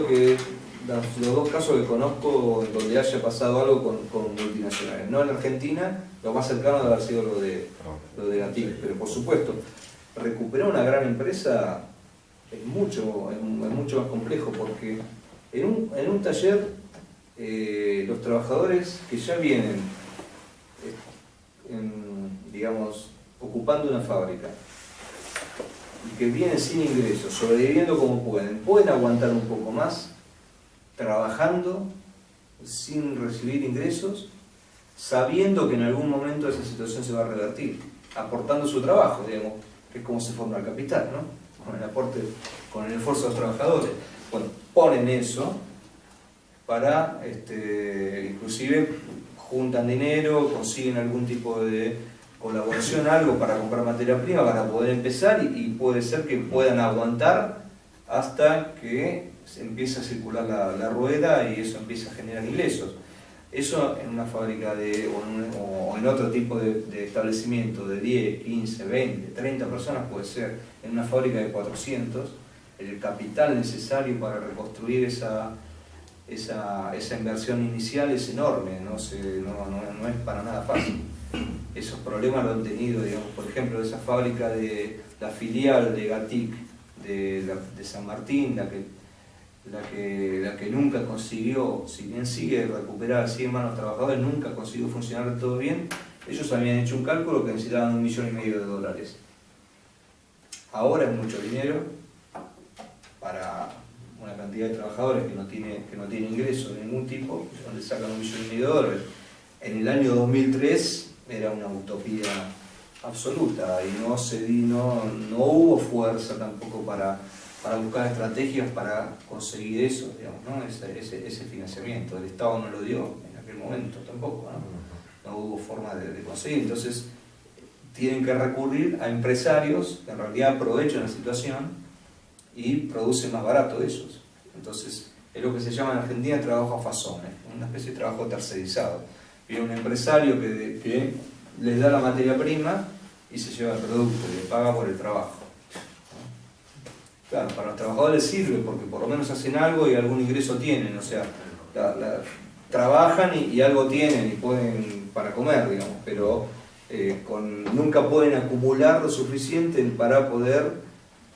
los 2 casos que conozco en donde haya pasado algo con multinacionales. No en Argentina, lo más cercano debe haber sido lo de la TIC, pero por supuesto, recuperar una gran empresa es mucho más complejo, porque en un taller los trabajadores que ya vienen digamos, ocupando una fábrica y que vienen sin ingresos, sobreviviendo como pueden aguantar un poco más trabajando sin recibir ingresos, sabiendo que en algún momento esa situación se va a revertir, aportando su trabajo, digamos, que es como se forma el capital, ¿no? Con el aporte, con el esfuerzo de los trabajadores. Bueno, ponen eso para, inclusive juntan dinero, consiguen algún tipo de colaboración, algo para comprar materia prima, para poder empezar, y puede ser que puedan aguantar hasta que se empiece a circular la rueda y eso empieza a generar ingresos. Eso en una fábrica o en otro tipo de establecimiento de 10, 15, 20, 30 personas puede ser. En una fábrica de 400, el capital necesario para reconstruir esa inversión inicial es enorme, no es para nada fácil. Esos problemas lo han tenido, digamos, por ejemplo, esa fábrica de la filial de Gatic de San Martín, la que nunca consiguió, si bien sigue recuperar 100 manos trabajadores, nunca consiguió funcionar todo bien. Ellos habían hecho un cálculo que necesitaban $1,5 millones. Ahora es mucho dinero para una cantidad de trabajadores que no tiene ingreso de ningún tipo, donde sacan $1,5 millones. En el año 2003 era una utopía absoluta y no hubo fuerza tampoco para buscar estrategias para conseguir eso, digamos, ¿no? ese financiamiento. El Estado no lo dio en aquel momento tampoco, no hubo forma de conseguir. Entonces tienen que recurrir a empresarios que en realidad aprovechan la situación y producen más barato ellos. Entonces es lo que se llama en Argentina trabajo a fasones, una especie de trabajo tercerizado. Viene un empresario que les da la materia prima y se lleva el producto y le paga por el trabajo. Claro, para los trabajadores sirve porque por lo menos hacen algo y algún ingreso tienen, o sea, trabajan y algo tienen y pueden para comer, digamos, pero nunca pueden acumular lo suficiente para poder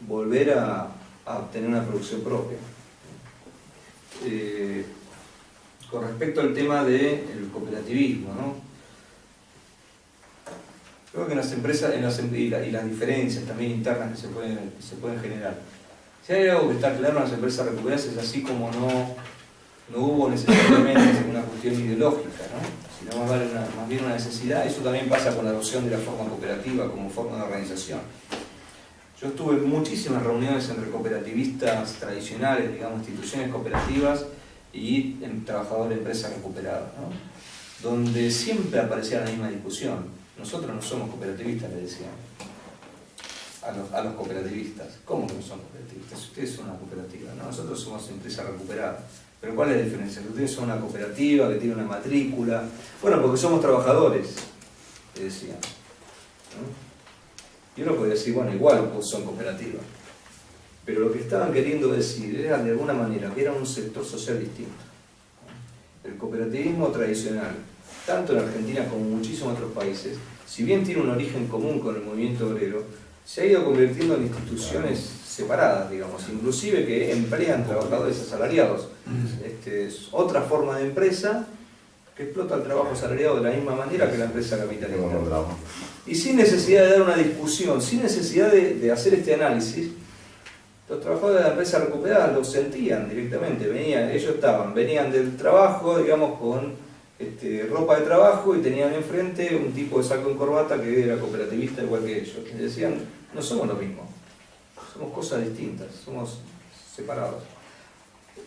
volver a obtener una producción propia. Con respecto al tema del cooperativismo, ¿no? Creo que en las empresas y las diferencias también internas que se pueden generar. Si hay algo que está claro en las empresas recuperadas es así como no hubo necesariamente una cuestión ideológica, ¿no? Sino más bien una necesidad. Eso también pasa con la adopción de la forma cooperativa como forma de organización. Yo estuve en muchísimas reuniones entre cooperativistas tradicionales, digamos, instituciones cooperativas y trabajadores de empresas recuperadas, ¿no? Donde siempre aparecía la misma discusión. Nosotros no somos cooperativistas, le decían a los cooperativistas. ¿Cómo que no son cooperativistas? Ustedes son una cooperativa, ¿no? Nosotros somos empresa recuperada. ¿Pero cuál es la diferencia? Ustedes son una cooperativa que tiene una matrícula. Bueno, porque somos trabajadores, le decían, ¿no? Yo no podía decir, bueno, igual pues son cooperativas. Pero lo que estaban queriendo decir era de alguna manera que era un sector social distinto. El cooperativismo tradicional, tanto en Argentina como en muchísimos otros países, si bien tiene un origen común con el movimiento obrero, se ha ido convirtiendo en instituciones separadas, digamos, inclusive que emplean trabajadores asalariados. Es otra forma de empresa que explota el trabajo asalariado de la misma manera que la empresa capitalista. Y sin necesidad de dar una discusión, sin necesidad de hacer este análisis, los trabajadores de la empresa recuperada lo sentían directamente. Venían del trabajo, digamos, con ropa de trabajo y tenían enfrente un tipo de saco en corbata que era cooperativista igual que ellos. Y decían, no somos lo mismo, somos cosas distintas, somos separados.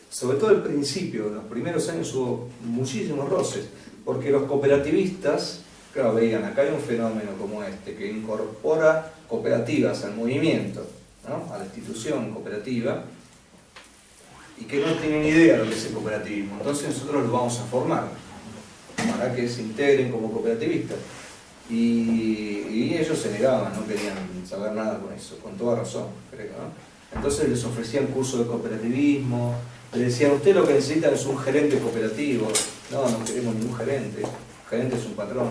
Sobre todo al principio, en los primeros años hubo muchísimos roces, porque los cooperativistas, claro, veían, acá hay un fenómeno como este, que incorpora cooperativas al movimiento, ¿no? A la institución cooperativa, y que no tienen idea de lo que es el cooperativismo. Entonces nosotros los vamos a formar para que se integren como cooperativistas. Y ellos se negaban, no querían saber nada con eso, con toda razón, creo, ¿no? Entonces les ofrecían cursos de cooperativismo, les decían, usted lo que necesita es un gerente cooperativo. No queremos ningún gerente, el gerente es un patrón.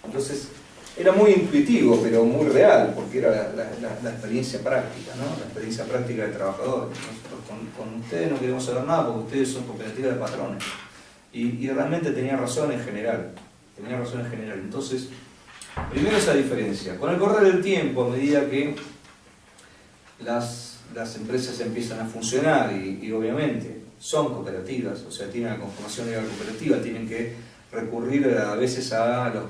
Entonces era muy intuitivo, pero muy real, porque era la experiencia práctica, ¿no? La experiencia práctica del trabajador. Nosotros con ustedes no queremos saber nada porque ustedes son cooperativas de patrones. Y realmente tenía razón en general. Entonces, primero esa diferencia. Con el correr del tiempo, a medida que las empresas empiezan a funcionar y obviamente son cooperativas, o sea, tienen la conformación legal cooperativa, tienen que recurrir a veces a los,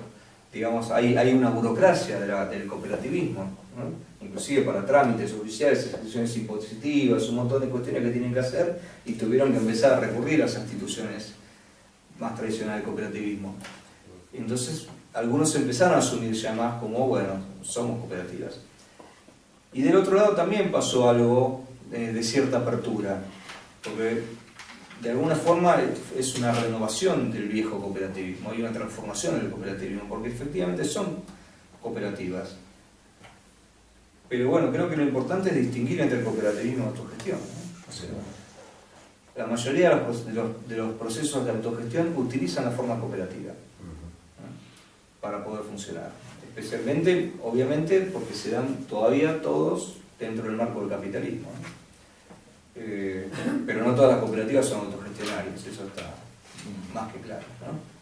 digamos, hay una burocracia del cooperativismo, ¿no? Inclusive para trámites oficiales, instituciones impositivas, un montón de cuestiones que tienen que hacer y tuvieron que empezar a recurrir a esas instituciones más tradicionales del cooperativismo. Entonces, algunos empezaron a asumir ya más como, bueno, somos cooperativas. Y del otro lado también pasó algo de cierta apertura, porque de alguna forma es una renovación del viejo cooperativismo, hay una transformación en el cooperativismo, porque efectivamente son cooperativas. Pero bueno, creo que lo importante es distinguir entre el cooperativismo y la autogestión, ¿no? O sea, la mayoría de los procesos de autogestión utilizan la forma cooperativa, ¿no? Para poder funcionar. Especialmente, obviamente, porque se dan todavía todos dentro del marco del capitalismo, ¿no? Pero no todas las cooperativas son autogestionarias, eso está más que claro, ¿no?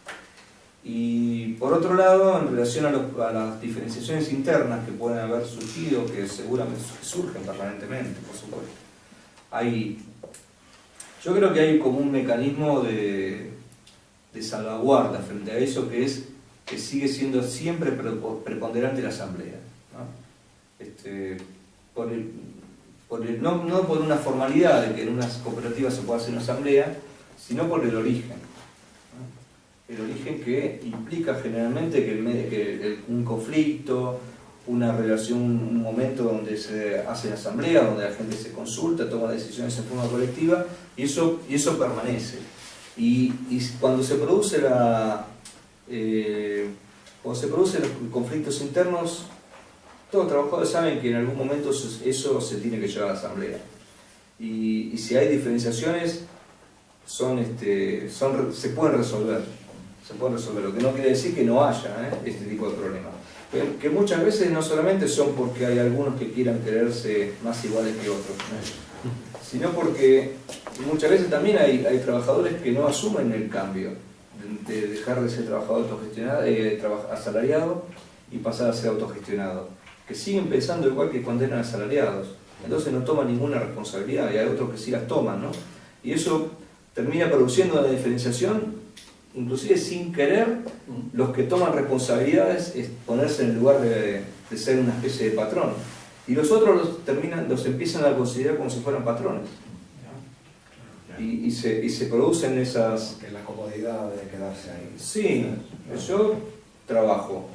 Y por otro lado, en relación a las diferenciaciones internas que pueden haber surgido, que seguramente surgen permanentemente, por supuesto, yo creo que hay como un mecanismo de salvaguarda frente a eso, que es que sigue siendo siempre preponderante la asamblea, ¿no? No por una formalidad de que en unas cooperativas se pueda hacer una asamblea, sino por el origen, ¿no? El origen que implica generalmente que un conflicto, una relación, un momento donde se hace la asamblea, donde la gente se consulta, toma decisiones en forma colectiva, y eso permanece. Y cuando se produce los conflictos internos, todos los trabajadores saben que en algún momento eso se tiene que llevar a la asamblea. Y si hay diferenciaciones, se pueden resolver. Lo que no quiere decir que no haya este tipo de problemas. Que muchas veces no solamente son porque hay algunos que quieran creerse más iguales que otros, ¿no? Sino porque muchas veces también hay trabajadores que no asumen el cambio de dejar de ser trabajador autogestionado, asalariado, y pasar a ser autogestionado, que siguen pensando igual que cuando eran asalariados, entonces no toman ninguna responsabilidad, y hay otros que sí las toman, ¿no? Y eso termina produciendo una diferenciación, inclusive sin querer. Los que toman responsabilidades es ponerse en el lugar de ser una especie de patrón, y los otros los empiezan a considerar como si fueran patrones, y se producen esas... Que la comodidad de quedarse ahí. Sí, yo trabajo,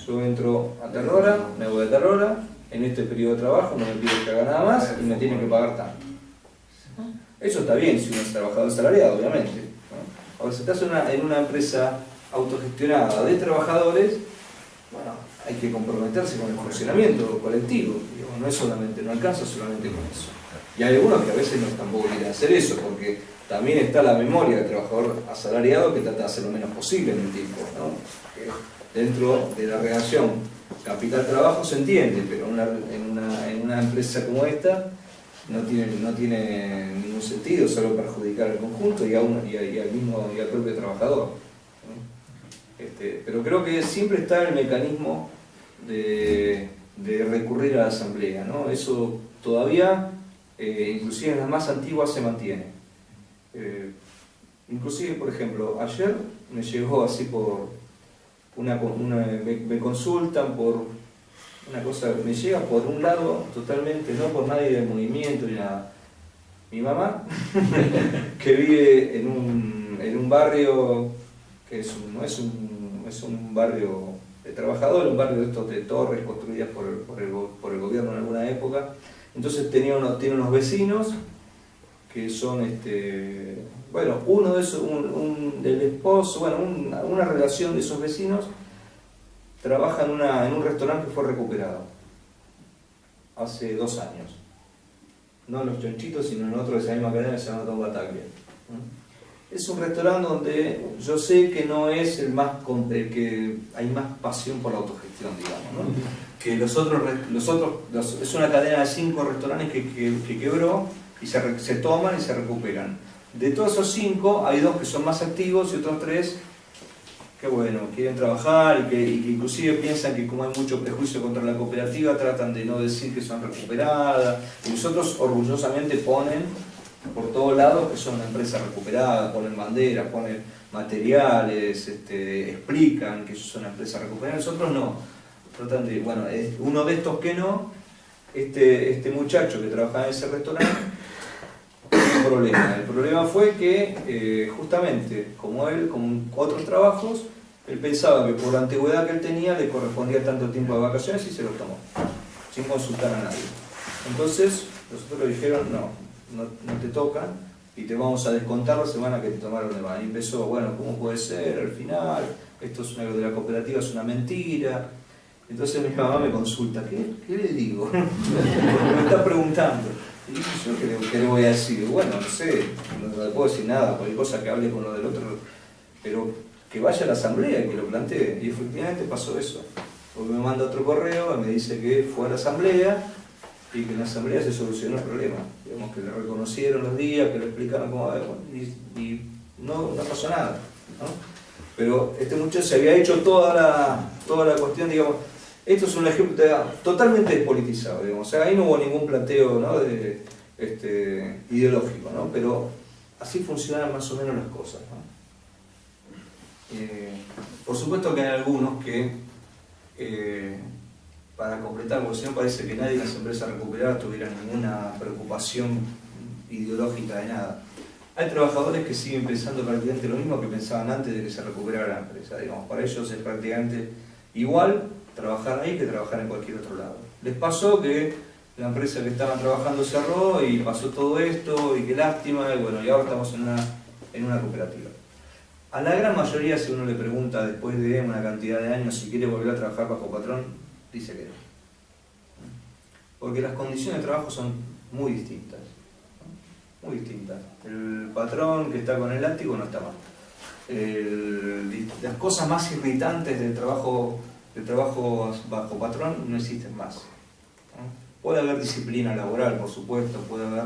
yo entro a tal hora, me voy a tal hora, en este periodo de trabajo no me piden que haga nada más y me tienen que pagar tanto. Eso está bien si uno es trabajador asalariado, obviamente, ¿no? Ahora, si estás en una empresa autogestionada de trabajadores, bueno, hay que comprometerse con el funcionamiento colectivo, digamos, no alcanza solamente con eso. Y hay algunos que a veces no tampoco quieren hacer eso, porque también está la memoria del trabajador asalariado que trata de hacer lo menos posible en el tiempo, ¿no? Que dentro de la relación capital-trabajo se entiende, pero en una empresa como esta no tiene ningún sentido, solo perjudicar al conjunto y al propio trabajador, ¿no? Pero creo que siempre está el mecanismo de recurrir a la asamblea, ¿no? Eso todavía, inclusive en las más antiguas, se mantiene. Inclusive, por ejemplo, ayer me llegó así me consultan por una cosa, me llega por un lado totalmente, no por nadie del movimiento ni nada. Mi mamá, que vive en un barrio que no es un barrio de trabajadores, un barrio de estos de torres construidas por el gobierno en alguna época. Entonces tiene unos vecinos que son, uno de esos, del esposo, una relación de esos vecinos trabaja en un restaurante que fue recuperado hace 2 años. No en Los Chonchitos, sino en otro de esa misma cadena que se llama Don Bataglia. Es un restaurante donde yo sé que no es el que hay más pasión por la autogestión, digamos, ¿no? Que los otros es una cadena de 5 restaurantes que quebró y se toman y se recuperan. De todos esos 5 hay 2 que son más activos y otros 3 que quieren trabajar y que inclusive piensan que como hay mucho prejuicio contra la cooperativa, tratan de no decir que son recuperadas, y nosotros orgullosamente ponen por todos lados que son una empresa recuperada, ponen banderas, ponen materiales, explican que ellos son una empresa recuperada. Nosotros no, tratan de, uno de estos que no, este muchacho que trabajaba en ese restaurante, un problema. El problema fue que justamente como otros trabajos, él pensaba que por la antigüedad que él tenía le correspondía tanto tiempo de vacaciones y se lo tomó, sin consultar a nadie. Entonces nosotros le dijeron, no te tocan y te vamos a descontar la semana que te tomaron de más. Y empezó, ¿cómo puede ser? Al final, esto es de la cooperativa, es una mentira. Entonces mi mamá me consulta, ¿qué le digo? Porque me está preguntando. Y yo, ¿qué le voy a decir? Bueno, no sé, no le puedo decir nada, cualquier cosa que hable con lo del otro, pero que vaya a la asamblea y que lo plantee. Y efectivamente pasó eso. Porque me manda otro correo y me dice que fue a la asamblea y que en la asamblea se solucionó el problema. Digamos que le reconocieron los días, que le explicaron cómo... Y no pasó nada, ¿no? Pero este muchacho se había hecho toda la cuestión, digamos... Esto es un ejemplo totalmente despolitizado, digamos. O sea, ahí no hubo ningún planteo, ¿no? Ideológico, ¿no? Pero así funcionan más o menos las cosas, ¿no? Por supuesto que hay algunos que, para completar, porque si no parece que nadie en las empresas recuperadas tuviera ninguna preocupación ideológica de nada. Hay trabajadores que siguen pensando prácticamente lo mismo que pensaban antes de que se recuperara la empresa. Digamos, para ellos es prácticamente igual trabajar ahí que trabajar en cualquier otro lado. Les pasó que la empresa que estaban trabajando cerró y pasó todo esto y qué lástima, y bueno, y ahora estamos en una cooperativa. A la gran mayoría, si uno le pregunta después de una cantidad de años si quiere volver a trabajar bajo patrón, dice que no. Porque las condiciones de trabajo son muy distintas. Muy distintas. El patrón que está con el látigo no está mal. Las cosas más irritantes del trabajo bajo patrón no existen más. Puede haber disciplina laboral, por supuesto, puede haber...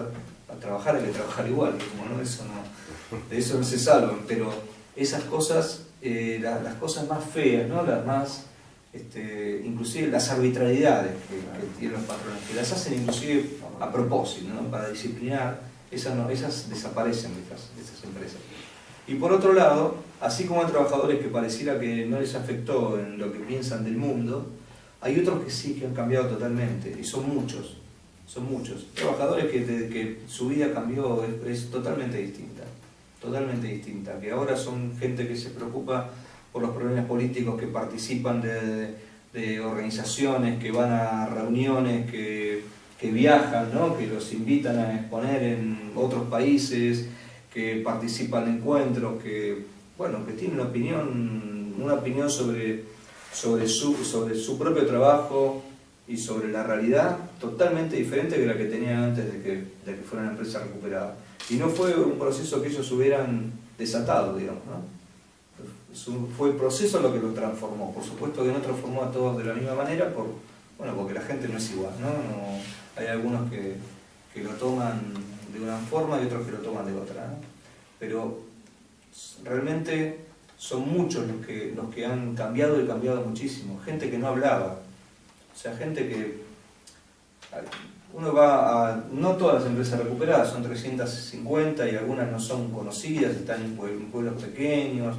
A trabajar hay que trabajar igual, como no, de eso no se salvan, pero esas cosas, las cosas más feas, ¿no? Las más, inclusive las arbitrariedades que tienen los patrones, que las hacen inclusive a propósito, ¿no? Para disciplinar, esas desaparecen de esas empresas. Y por otro lado, así como hay trabajadores que pareciera que no les afectó en lo que piensan del mundo, hay otros que sí, que han cambiado totalmente, y son muchos. Son muchos. Trabajadores que su vida cambió, es totalmente distinta, que ahora son gente que se preocupa por los problemas políticos, que participan de organizaciones, que van a reuniones, que viajan, ¿no? Que los invitan a exponer en otros países, que participan en encuentros, que tienen una opinión sobre su propio trabajo y sobre la realidad totalmente diferente que la que tenían antes de que fuera una empresa recuperada. Y no fue un proceso que ellos hubieran desatado, digamos, ¿no? Fue el proceso lo que los transformó. Por supuesto que no transformó a todos de la misma manera, porque la gente no es igual, ¿no? Hay algunos que lo toman de una forma y otros que lo toman de otra, ¿no? Pero realmente son muchos los que han cambiado y cambiado muchísimo. Gente que no hablaba. O sea, gente que... Uno va a... No todas las empresas recuperadas, son 350 y algunas no son conocidas, están en pueblos pequeños,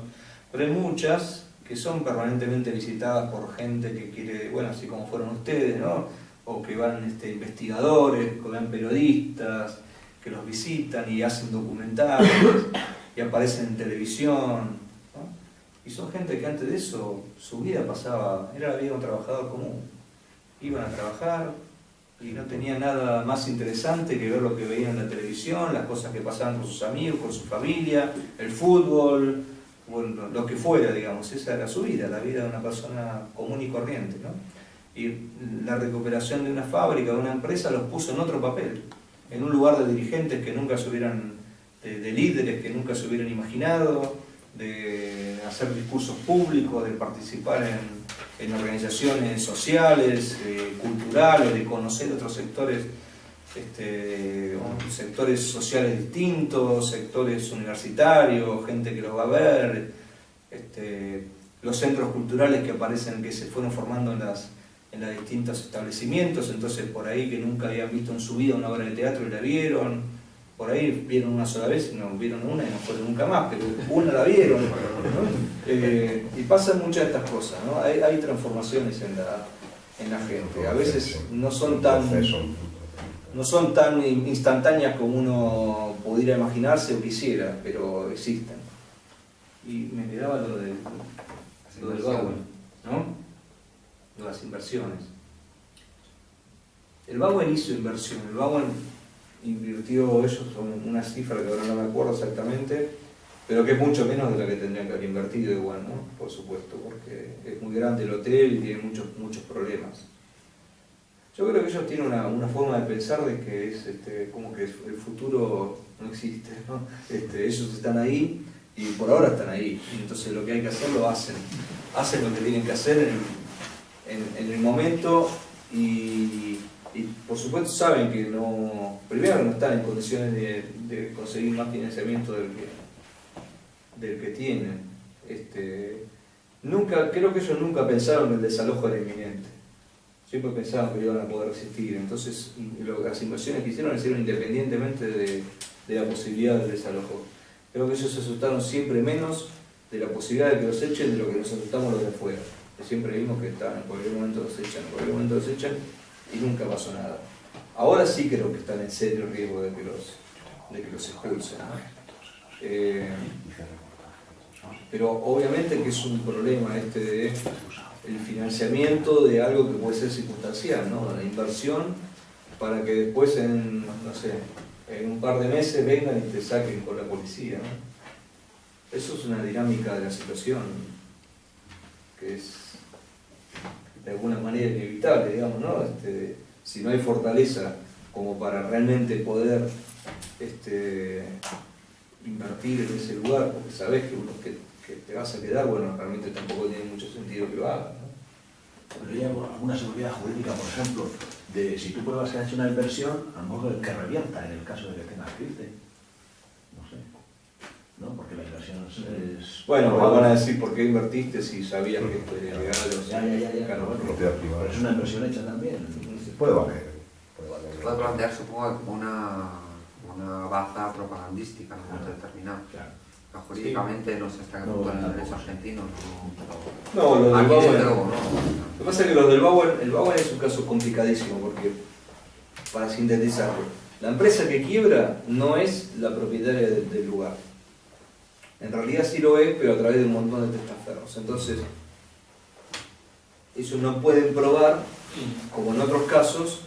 pero hay muchas que son permanentemente visitadas por gente que quiere, bueno, así como fueron ustedes, ¿no? O que van investigadores, que van periodistas, que los visitan y hacen documentales y aparecen en televisión, ¿no? Y son gente que antes de eso, su vida pasaba, era la vida de un trabajador común. Iban a trabajar y no tenían nada más interesante que ver lo que veían en la televisión, las cosas que pasaban con sus amigos, con su familia, el fútbol, bueno, lo que fuera, digamos. Esa era su vida, la vida de una persona común y corriente, ¿no? Y la recuperación de una fábrica, de una empresa, los puso en otro papel, en un lugar de dirigentes que nunca se hubieran, de líderes que nunca se hubieran imaginado, de hacer discursos públicos, de participar en organizaciones sociales, culturales, de conocer otros sectores, sectores sociales distintos, sectores universitarios, gente que los va a ver, los centros culturales que aparecen, que se fueron formando en los distintos establecimientos, entonces por ahí que nunca habían visto en su vida una obra de teatro y la vieron. Por ahí vieron una sola vez, no vieron una y no fueron nunca más, pero una la vieron, ¿no? Y pasan muchas de estas cosas, ¿no? Hay transformaciones en la gente. A veces no son tan instantáneas como uno pudiera imaginarse o quisiera, pero existen. Y me quedaba lo del Bauer, ¿no? Lo de las inversiones. El Bauer hizo inversión, el Bauer invirtió ellos una cifra que ahora no me acuerdo exactamente, pero que es mucho menos de la que tendrían que haber invertido igual, ¿no? Por supuesto, porque es muy grande el hotel y tiene muchos problemas. Yo creo que ellos tienen una forma de pensar de que es como que el futuro no existe, ¿no? Ellos están ahí y por ahora están ahí. Y entonces lo que hay que hacer lo hacen. Hacen lo que tienen que hacer en el momento y por supuesto saben que no, primero no están en condiciones de conseguir más financiamiento del que tienen. Creo que ellos nunca pensaron que el desalojo era inminente. Siempre pensaban que iban a poder resistir. Entonces las inversiones que hicieron independientemente de la posibilidad del desalojo. Creo que ellos se asustaron siempre menos de la posibilidad de que los echen de lo que nos asustamos los de afuera. Que siempre vimos que estaban, en cualquier momento los echan, y nunca pasó nada. Ahora sí creo que están en serio riesgo de que los expulsen. Pero obviamente que es un problema de el financiamiento de algo que puede ser circunstancial, ¿no? La inversión para que después en un par de meses vengan y te saquen con la policía, ¿no? Eso es una dinámica de la situación que es de alguna manera inevitable, digamos, ¿no? Si no hay fortaleza como para realmente poder invertir en ese lugar, porque sabes que te vas a quedar, bueno, realmente tampoco tiene mucho sentido que lo hagas, ¿no? Pero hay alguna seguridad jurídica, por ejemplo, de si tú pruebas que has hecho una inversión, a lo mejor que revierta en el caso de que tengas cliente. No sé. ¿No? Porque la inversión es... Bueno, me van a decir por qué invertiste si sabías que esto era legal o Ya. Claro, bueno. Propiedad privada. Pero es una inversión hecha también. Puede valer. Puede plantear, supongo, una baza propagandística en un momento determinado. Claro. Jurídicamente no sé hasta qué punto en el derecho argentino. No, lo del Aquí, Bauen, desde luego, no. Lo que pasa es que los del Bauen, el Bauen es un caso complicadísimo porque, para sintetizarlo, la empresa que quiebra no es la propietaria del lugar. En realidad sí lo es, pero a través de un montón de testaferros. Entonces, ellos no pueden probar, como en otros casos,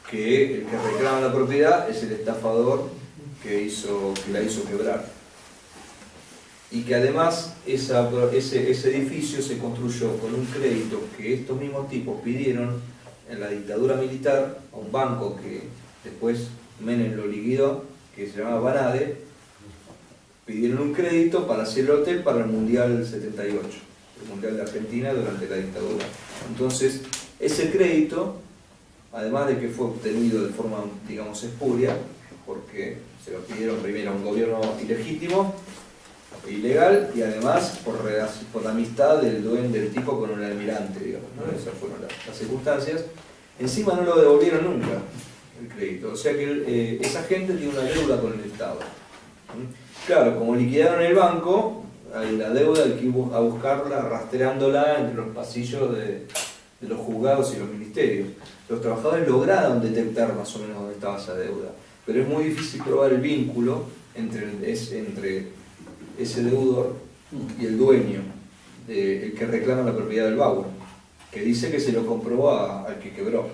que el que reclama la propiedad es el estafador que la hizo quebrar. Y que además ese edificio se construyó con un crédito que estos mismos tipos pidieron en la dictadura militar a un banco que después Menem lo liquidó, que se llamaba Banade. Pidieron un crédito para hacer el hotel para el Mundial 78, el Mundial de Argentina durante la dictadura. Entonces, ese crédito, además de que fue obtenido de forma, digamos, espuria, porque se lo pidieron primero a un gobierno ilegítimo, ilegal, y además por la amistad del dueño del tipo con un almirante, digamos, ¿no? Esas fueron las circunstancias. Encima no lo devolvieron nunca, el crédito. O sea que esa gente tiene una deuda con el Estado. Claro, como liquidaron el banco, la deuda hay que ir a buscarla, rastreándola entre los pasillos de los juzgados y los ministerios. Los trabajadores lograron detectar más o menos dónde estaba esa deuda, pero es muy difícil probar el vínculo entre ese deudor y el dueño, el que reclama la propiedad del Bauen, que dice que se lo compró al que quebró.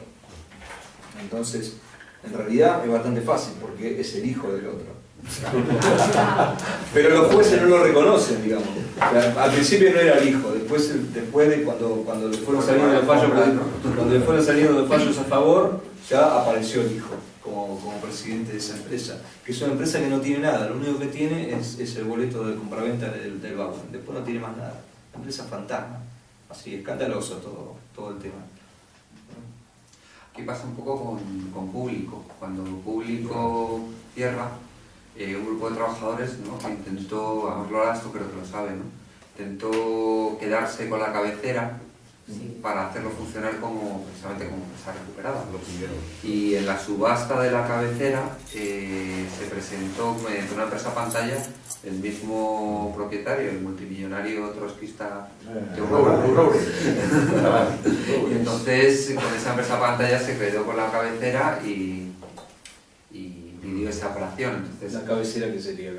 Entonces, en realidad es bastante fácil porque es el hijo del otro. Pero los jueces no lo reconocen, digamos. O sea, al principio no era el hijo, después de cuando le fueron saliendo los fallos a favor, ya apareció el hijo como presidente de esa empresa, que es una empresa que no tiene nada, lo único que tiene es el boleto de compraventa del Bauen, después no tiene más nada, empresa fantasma, así escandaloso todo el tema. Aquí pasa un poco con Público. Cuando Público cierra, un grupo de trabajadores, ¿no?, que intentó, vamos, Lola, esto creo que lo sabe, ¿no?, intentó quedarse con la cabecera para hacerlo funcionar precisamente como empresa recuperada. Y en la subasta de la cabecera se presentó mediante una empresa pantalla el mismo propietario, el multimillonario trotskista y entonces con esa empresa pantalla se quedó con la cabecera y pidió esa operación. Entonces, la cabecera, que sería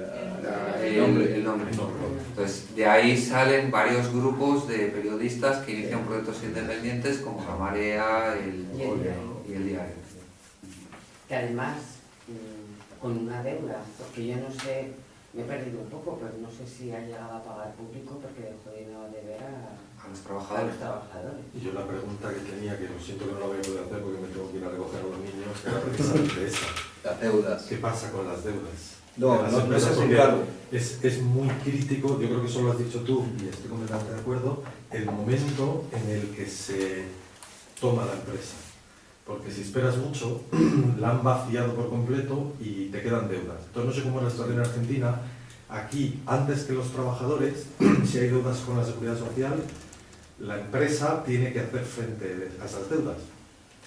el nombre. Entonces, de ahí salen varios grupos de periodistas que inician proyectos independientes como La Marea y el Diario. Que además, con una deuda, porque yo no sé Me he perdido un poco, pero no sé si ha llegado a pagar público porque dejó de no deber a los los trabajadores. trabajadores. Y yo la pregunta que tenía, que lo siento que no la voy a poder hacer porque me tengo que ir a recoger a los niños, era precisamente esa. Las deudas. ¿Qué pasa con las deudas? No, De las no se empresas, hacen porque cargo. es muy crítico, yo creo que eso lo has dicho tú y estoy completamente de acuerdo, el momento en el que se toma la empresa. Porque si esperas mucho, la han vaciado por completo y te quedan deudas. Entonces no sé cómo es la situación en Argentina. Aquí, antes que los trabajadores, si hay deudas con la Seguridad Social, la empresa tiene que hacer frente a esas deudas.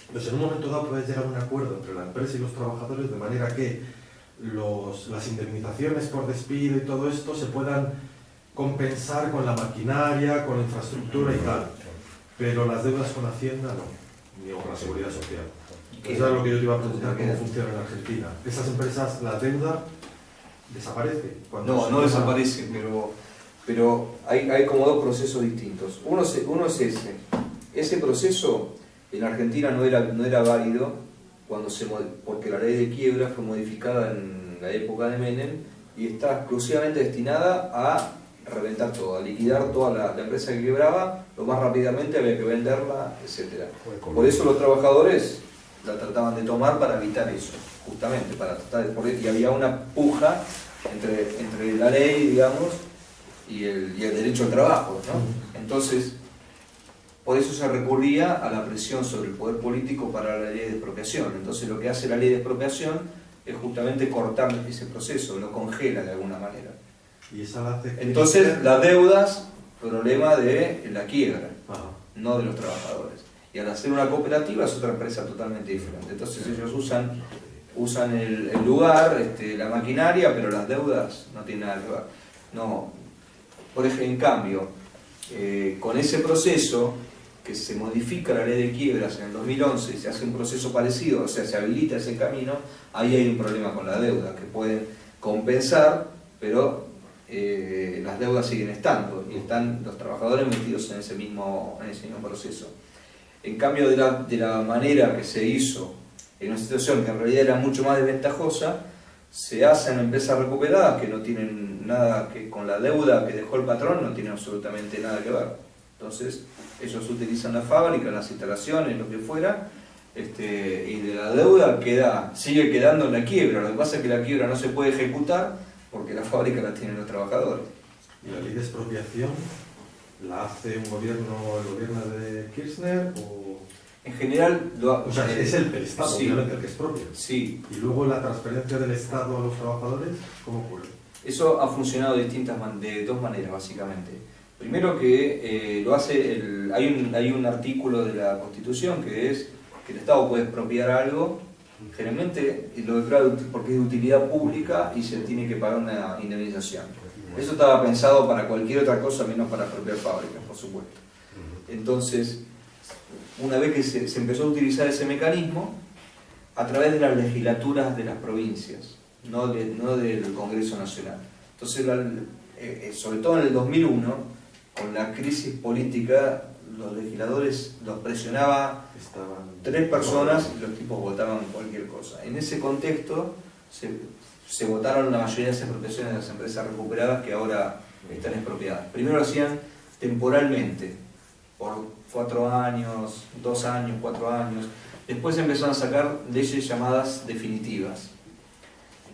Entonces en un momento dado puedes llegar a un acuerdo entre la empresa y los trabajadores de manera que las indemnizaciones por despido y todo esto se puedan compensar con la maquinaria, con la infraestructura y tal. Pero las deudas con Hacienda no. Ni con la Seguridad Social. Eso es lo que yo te iba a preguntar, cómo funciona en Argentina. Esas empresas, la deuda desaparece. No desaparece, pero hay como dos procesos distintos. Uno es ese. Ese proceso en Argentina no era válido porque la ley de quiebra fue modificada en la época de Menem y está exclusivamente destinada a reventar todo, a liquidar toda la empresa que quebraba, lo más rápidamente había que venderla, etc. Por eso los trabajadores la trataban de tomar para evitar eso, justamente, para tratar y había una puja entre la ley, digamos, y el derecho al trabajo, ¿no? Entonces, por eso se recurría a la presión sobre el poder político para la ley de expropiación. Entonces lo que hace la ley de expropiación es justamente cortar ese proceso, lo congela de alguna manera. Y esa la hace. Entonces las deudas, problema de la quiebra, Ajá. no de los trabajadores. Y al hacer una cooperativa es otra empresa totalmente diferente. Entonces ellos usan el lugar, la maquinaria, pero las deudas no tienen nada que ver. No. Por ejemplo, en cambio, con ese proceso que se modifica la ley de quiebras en el 2011 y se hace un proceso parecido, o sea, se habilita ese camino, ahí hay un problema con la deuda, que pueden compensar, pero las deudas siguen estando y están los trabajadores metidos en ese mismo proceso. En cambio, de la manera que se hizo en una situación que en realidad era mucho más desventajosa, se hacen empresas recuperadas que no tienen nada que con la deuda que dejó el patrón, no tienen absolutamente nada que ver. Entonces ellos utilizan la fábrica, las instalaciones, lo que fuera, y de la deuda sigue quedando en la quiebra. Lo que pasa es que la quiebra no se puede ejecutar porque la fábrica la tienen los trabajadores. ¿Y la ley de expropiación la hace el gobierno de Kirchner o...? En general, o sea, es el Estado, sí, obviamente, el que expropia. Sí. Y luego la transferencia del Estado a los trabajadores, ¿cómo ocurre? Eso ha funcionado de dos maneras, básicamente. Primero que lo hace hay un artículo de la Constitución que es que el Estado puede expropiar algo, generalmente lo declara porque es de utilidad pública y se tiene que pagar una indemnización. Eso estaba pensado para cualquier otra cosa menos para expropiar fábricas, por supuesto. Entonces, una vez que se empezó a utilizar ese mecanismo, a través de las legislaturas de las provincias, no del Congreso Nacional. Entonces, sobre todo en el 2001, con la crisis política, los legisladores los presionaba 3 personas y los tipos votaban cualquier cosa. En ese contexto se votaron la mayoría de las expropiaciones de las empresas recuperadas que ahora están expropiadas. Primero lo hacían temporalmente, por 4 años, 2 años, 4 años. Después empezaron a sacar leyes llamadas definitivas.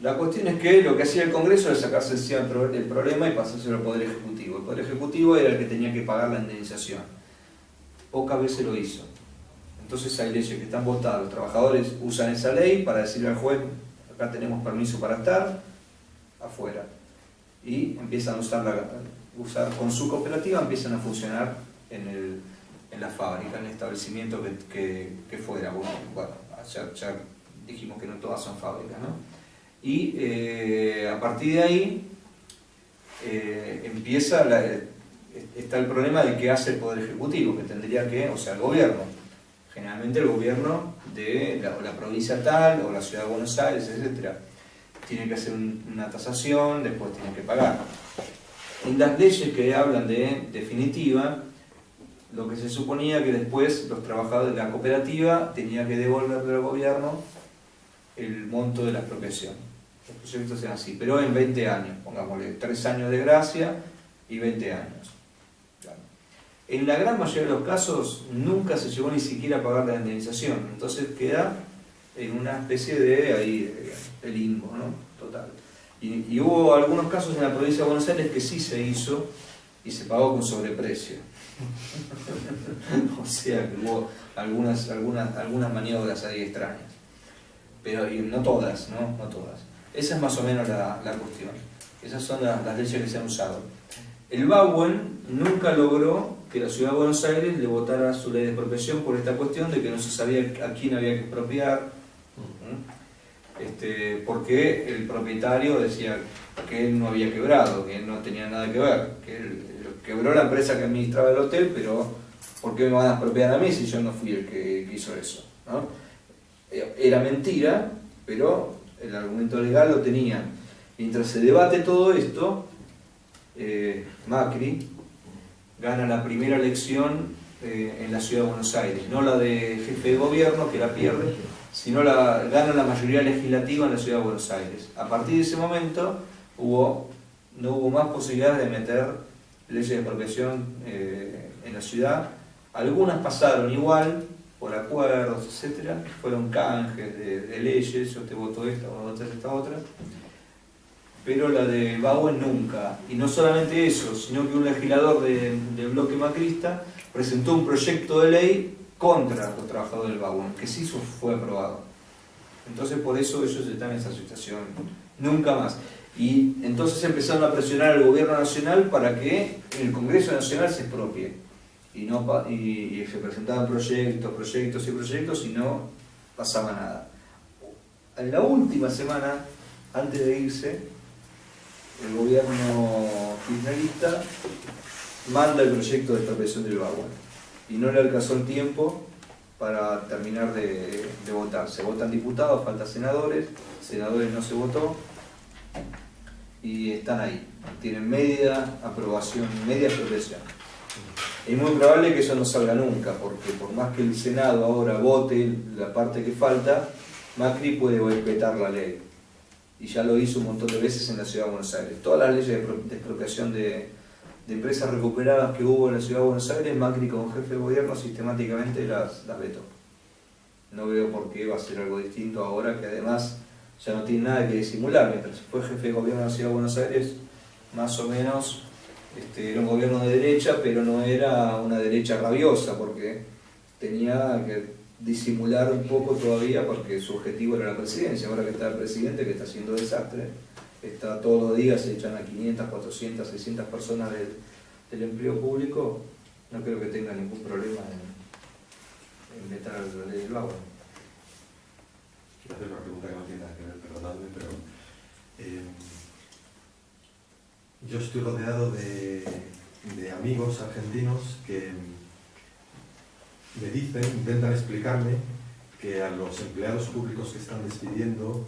La cuestión es que lo que hacía el Congreso era sacarse encima el problema y pasárselo al Poder Ejecutivo. El Poder Ejecutivo era el que tenía que pagar la indemnización. Pocas veces lo hizo. Entonces hay leyes que están votadas. Los trabajadores usan esa ley para decirle al juez, acá tenemos permiso para estar, afuera. Y empiezan a usar con su cooperativa, empiezan a funcionar en la fábrica, en el establecimiento que fuera. Bueno, ya dijimos que no todas son fábricas, ¿no? Y a partir de ahí está el problema de qué hace el Poder Ejecutivo, que tendría que, o sea, el gobierno, generalmente el gobierno de la provincia tal o la ciudad de Buenos Aires, etc. Tiene que hacer una tasación, después tiene que pagar. En las leyes que hablan de definitiva, lo que se suponía que después los trabajadores de la cooperativa tenían que devolverle al gobierno el monto de la expropiación. Los proyectos sean así, pero en 20 años, pongámosle 3 años de gracia y 20 años. Claro. En la gran mayoría de los casos nunca se llegó ni siquiera a pagar la indemnización, entonces queda en una especie de limbo, ¿no? Total. Y hubo algunos casos en la provincia de Buenos Aires que sí se hizo y se pagó con sobreprecio. O sea que hubo algunas maniobras ahí extrañas. Pero y no todas, ¿no? No todas. Esa es más o menos la cuestión. Esas son las leyes que se han usado. El BAUEN nunca logró que la ciudad de Buenos Aires le votara su ley de expropiación por esta cuestión de que no se sabía a quién había que expropiar. Porque el propietario decía que él no había quebrado, que él no tenía nada que ver, que él quebró la empresa que administraba el hotel, pero ¿por qué me van a expropiar a mí si yo no fui el que hizo eso? ¿No? Era mentira, pero el argumento legal lo tenían. Mientras se debate todo esto, Macri gana la primera elección en la ciudad de Buenos Aires, no la de jefe de gobierno, que la pierde, sino gana la mayoría legislativa en la ciudad de Buenos Aires. A partir de ese momento no hubo más posibilidades de meter leyes de expropiación en la ciudad. Algunas pasaron igual, por acuerdos, etc. Fueron canjes de leyes, yo te voto esta, o votas esta otra. Pero la de BAUEN nunca. Y no solamente eso, sino que un legislador del bloque macrista presentó un proyecto de ley contra los trabajadores del BAUEN, que sí fue aprobado. Entonces por eso ellos están en esa situación. Nunca más. Y entonces empezaron a presionar al gobierno nacional para que el Congreso Nacional se expropie. Y se presentaban proyectos y no pasaba nada. En la última semana, antes de irse, el gobierno kirchnerista manda el proyecto de expropiación del BAUEN y no le alcanzó el tiempo para terminar de votar. Se votan diputados, faltan senadores no se votó y están ahí. Tienen media aprobación, media expropiación. Es muy probable que eso no salga nunca, porque por más que el Senado ahora vote la parte que falta, Macri puede vetar la ley. Y ya lo hizo un montón de veces en la ciudad de Buenos Aires. Todas las leyes de expropiación de empresas recuperadas que hubo en la ciudad de Buenos Aires, Macri como jefe de gobierno sistemáticamente las vetó. No veo por qué va a ser algo distinto ahora, que además ya no tiene nada que disimular. Mientras fue jefe de gobierno de la ciudad de Buenos Aires, más o menos era un gobierno de derecha, pero no era una derecha rabiosa, porque tenía que disimular un poco todavía, porque su objetivo era la presidencia. Ahora que está el presidente, que está haciendo desastre, todos los días se echan a 500, 400, 600 personas del empleo público, no creo que tenga ningún problema en vetar la ley del agua. Quiero hacer una pregunta que no tiene nada que ver, perdonadme, pero yo estoy rodeado de amigos argentinos que me dicen, intentan explicarme que a los empleados públicos que están despidiendo,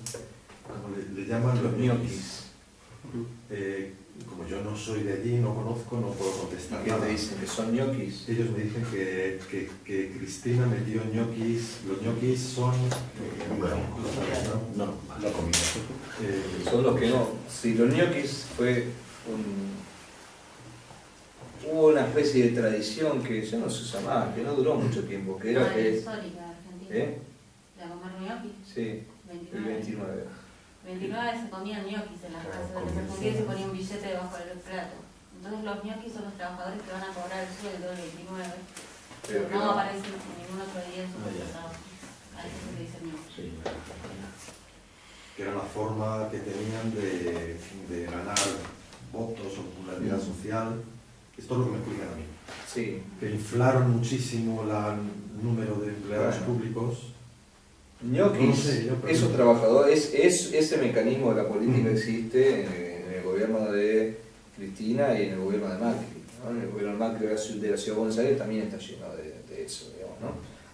como le llaman los ñoquis. Como yo no soy de allí, no conozco, no puedo contestar ¿Qué nada. te dicen? ¿Que son ñoquis? Ellos me dicen que Cristina metió ñoquis. Los ñoquis son... No comida. Son los que no. Sí, los ñoquis fue hubo una especie de tradición que ya no se usa más, que no duró mucho tiempo, que era que... histórica argentina. ¿La comer ñoquis? Sí, 29. El 29. 29 se comían ñoquis en las casas de los argentinos y se ponía un billete debajo del plato. Entonces los ñoquis son los trabajadores que van a cobrar el sueldo el 29. Pero no aparecen en ningún otro día en su trabajo. A eso se le dice ñoquis. Sí, que era la forma que tenían de ganar votos o popularidad social. Esto es lo que me explican a mí. Sí. Que inflaron muchísimo el número de empleados públicos. ñoquis, no sé, esos trabajadores, ese mecanismo de la política existe en el gobierno de Cristina y en el gobierno de Macri, ¿no? En el gobierno de Macri de la ciudad de Buenos Aires también está lleno de eso, digamos, ¿no?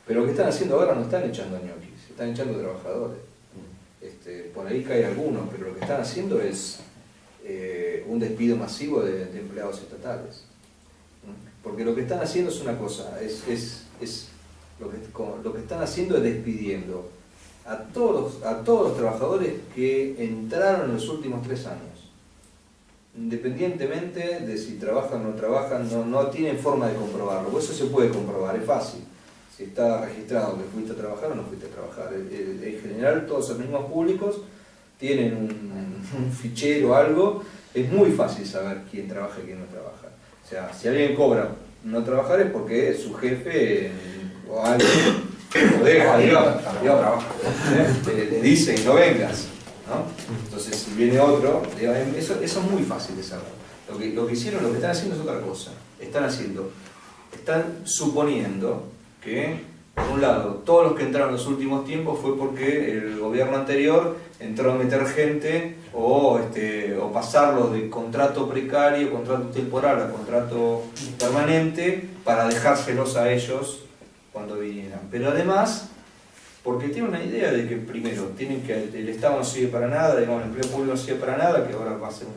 Pero lo que están haciendo ahora no están echando ñoquis, están echando trabajadores. Por ahí caen algunos, pero lo que están haciendo es un despido masivo de empleados estatales. Porque lo que están haciendo es una cosa, lo que están haciendo es despidiendo a todos los trabajadores que entraron en los últimos 3 años. Independientemente de si trabajan o no trabajan, no tienen forma de comprobarlo. Eso se puede comprobar, es fácil. Si está registrado que fuiste a trabajar o no fuiste a trabajar. En general, todos los organismos públicos tienen un fichero o algo. Es muy fácil saber quién trabaja y quién no trabaja. O sea, si alguien cobra no trabajar es porque su jefe o alguien lo deja, le dice y no vengas, ¿no? Entonces, si viene otro, eso es muy fácil de saber. Lo que hicieron, lo que están haciendo es otra cosa. Están suponiendo que, por un lado, todos los que entraron en los últimos tiempos fue porque el gobierno anterior entró a meter gente o pasarlos de contrato precario, contrato temporal a contrato permanente para dejárselos a ellos cuando vinieran. Pero además, porque tienen una idea de que primero el Estado no sirve para nada, digamos, el empleo público no sirve para nada, que ahora va a ser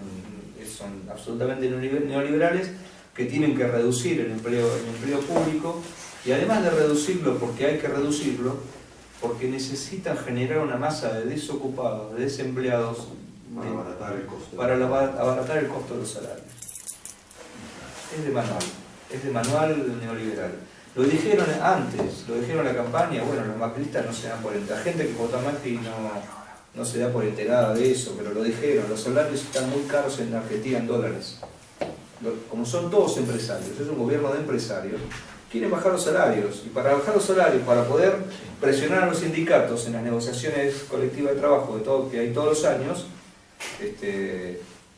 son absolutamente neoliberales, que tienen que reducir el empleo público, y además de reducirlo, porque hay que reducirlo, porque necesitan generar una masa de desocupados, de desempleados, para abaratar el costo de los salarios. Es de manual neoliberal. Lo dijeron antes, lo dijeron en la campaña, bueno, los macristas no se dan por enterada. La gente que vota Macri no se da por enterada de eso, pero lo dijeron, los salarios están muy caros en Argentina en dólares. Como son todos empresarios, es un gobierno de empresarios, quieren bajar los salarios, y para bajar los salarios, para poder presionar a los sindicatos en las negociaciones colectivas de trabajo que hay todos los años,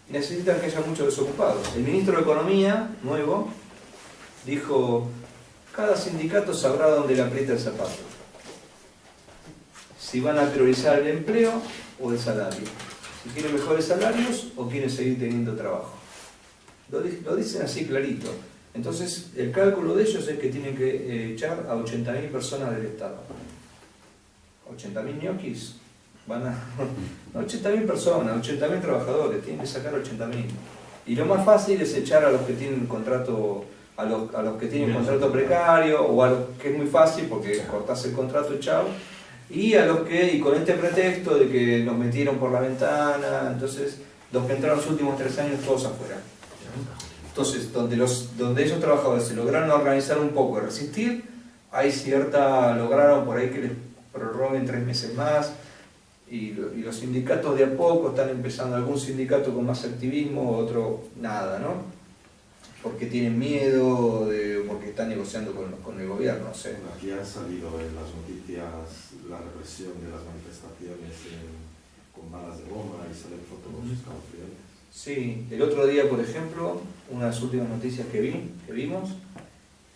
necesitan que haya muchos desocupados. El ministro de Economía, nuevo, dijo: cada sindicato sabrá dónde le aprieta el zapato, si van a priorizar el empleo o el salario, si quieren mejores salarios o quieren seguir teniendo trabajo. Lo dicen así clarito. Entonces, el cálculo de ellos es que tienen que echar a 80.000 personas del Estado. 80.000 ñoquis van a... 80.000 personas, 80.000 trabajadores, tienen que sacar 80.000. Y lo más fácil es echar a los que tienen contrato, a los que tienen contrato precario, o a los que es muy fácil porque cortás el contrato, chao. Y a los que, y con este pretexto de que los metieron por la ventana, entonces los que entraron los últimos 3 años todos afuera. Entonces, donde esos trabajadores se lograron organizar un poco y resistir, lograron por ahí que les prorroguen 3 meses más, y los sindicatos de a poco están empezando, algún sindicato con más activismo, otro nada, ¿no? Porque tienen miedo, porque están negociando con el gobierno, no sé. Aquí han salido en las noticias la represión de las manifestaciones con balas de goma y salen fotos escalofriantes. Sí, el otro día, por ejemplo, una de las últimas noticias que vimos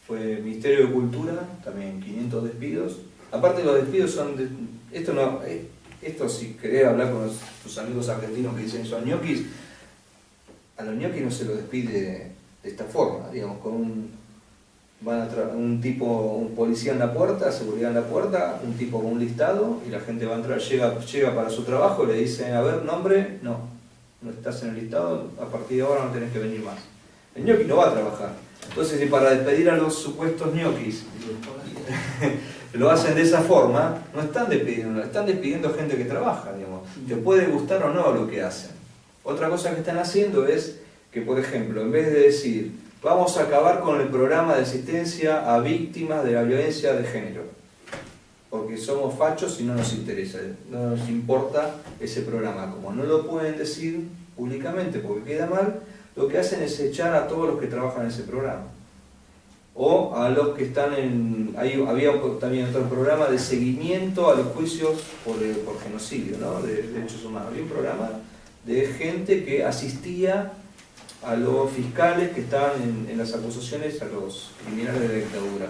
fue el Ministerio de Cultura, también 500 despidos. Aparte los despidos son de... Esto si querés hablar con tus amigos argentinos que dicen son ñoquis, a los ñoquis no se los despide de esta forma, digamos, con un policía en la puerta, seguridad en la puerta, un tipo con un listado, y la gente va a entrar, llega para su trabajo, le dicen, a ver, nombre, no estás en el listado, a partir de ahora no tenés que venir más. El ñoqui no va a trabajar. Entonces, si para despedir a los supuestos ñoquis lo hacen de esa forma, no están despidiendo gente que trabaja, digamos. Te puede gustar o no lo que hacen. Otra cosa que están haciendo es que, por ejemplo, en vez de decir, vamos a acabar con el programa de asistencia a víctimas de la violencia de género, porque somos fachos y no nos interesa, no nos importa ese programa. Como no lo pueden decir públicamente porque queda mal, lo que hacen es echar a todos los que trabajan en ese programa. O a los que están había también otro programa de seguimiento a los juicios por genocidio, ¿no? De derechos humanos. Había un programa de gente que asistía a los fiscales que estaban en las acusaciones a los criminales de la dictadura.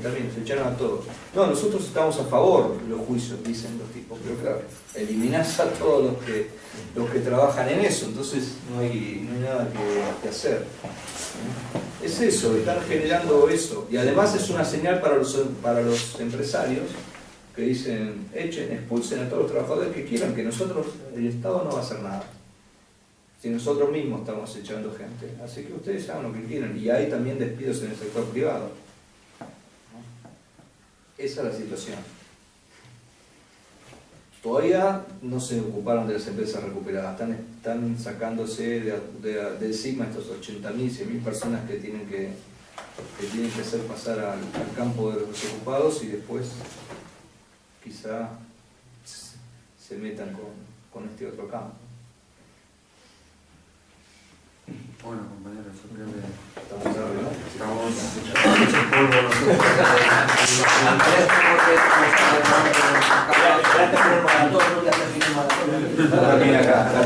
También, se echaron a todos. No, nosotros estamos a favor de los juicios, dicen los tipos, pero claro, eliminás a todos los que trabajan en eso, entonces no hay nada que hacer. Es eso, están generando eso. Y además es una señal para los empresarios que dicen, expulsen a todos los trabajadores que quieran, que nosotros, el Estado no va a hacer nada. Si nosotros mismos estamos echando gente. Así que ustedes hagan lo que quieran. Y hay también despidos en el sector privado. Esa es la situación. todavía no se ocuparon de las empresas recuperadas, están sacándose de encima estos 80.000, 100.000 personas que tienen que hacer pasar al campo de los desocupados y después quizá se metan con este otro campo. Bueno, compañeros, yo creo que Estamos arriba, ¿no? estamos hechos polvo nosotros. Andrés, ¿cómo te Gracias por el maratón, no te haces ningún maratón.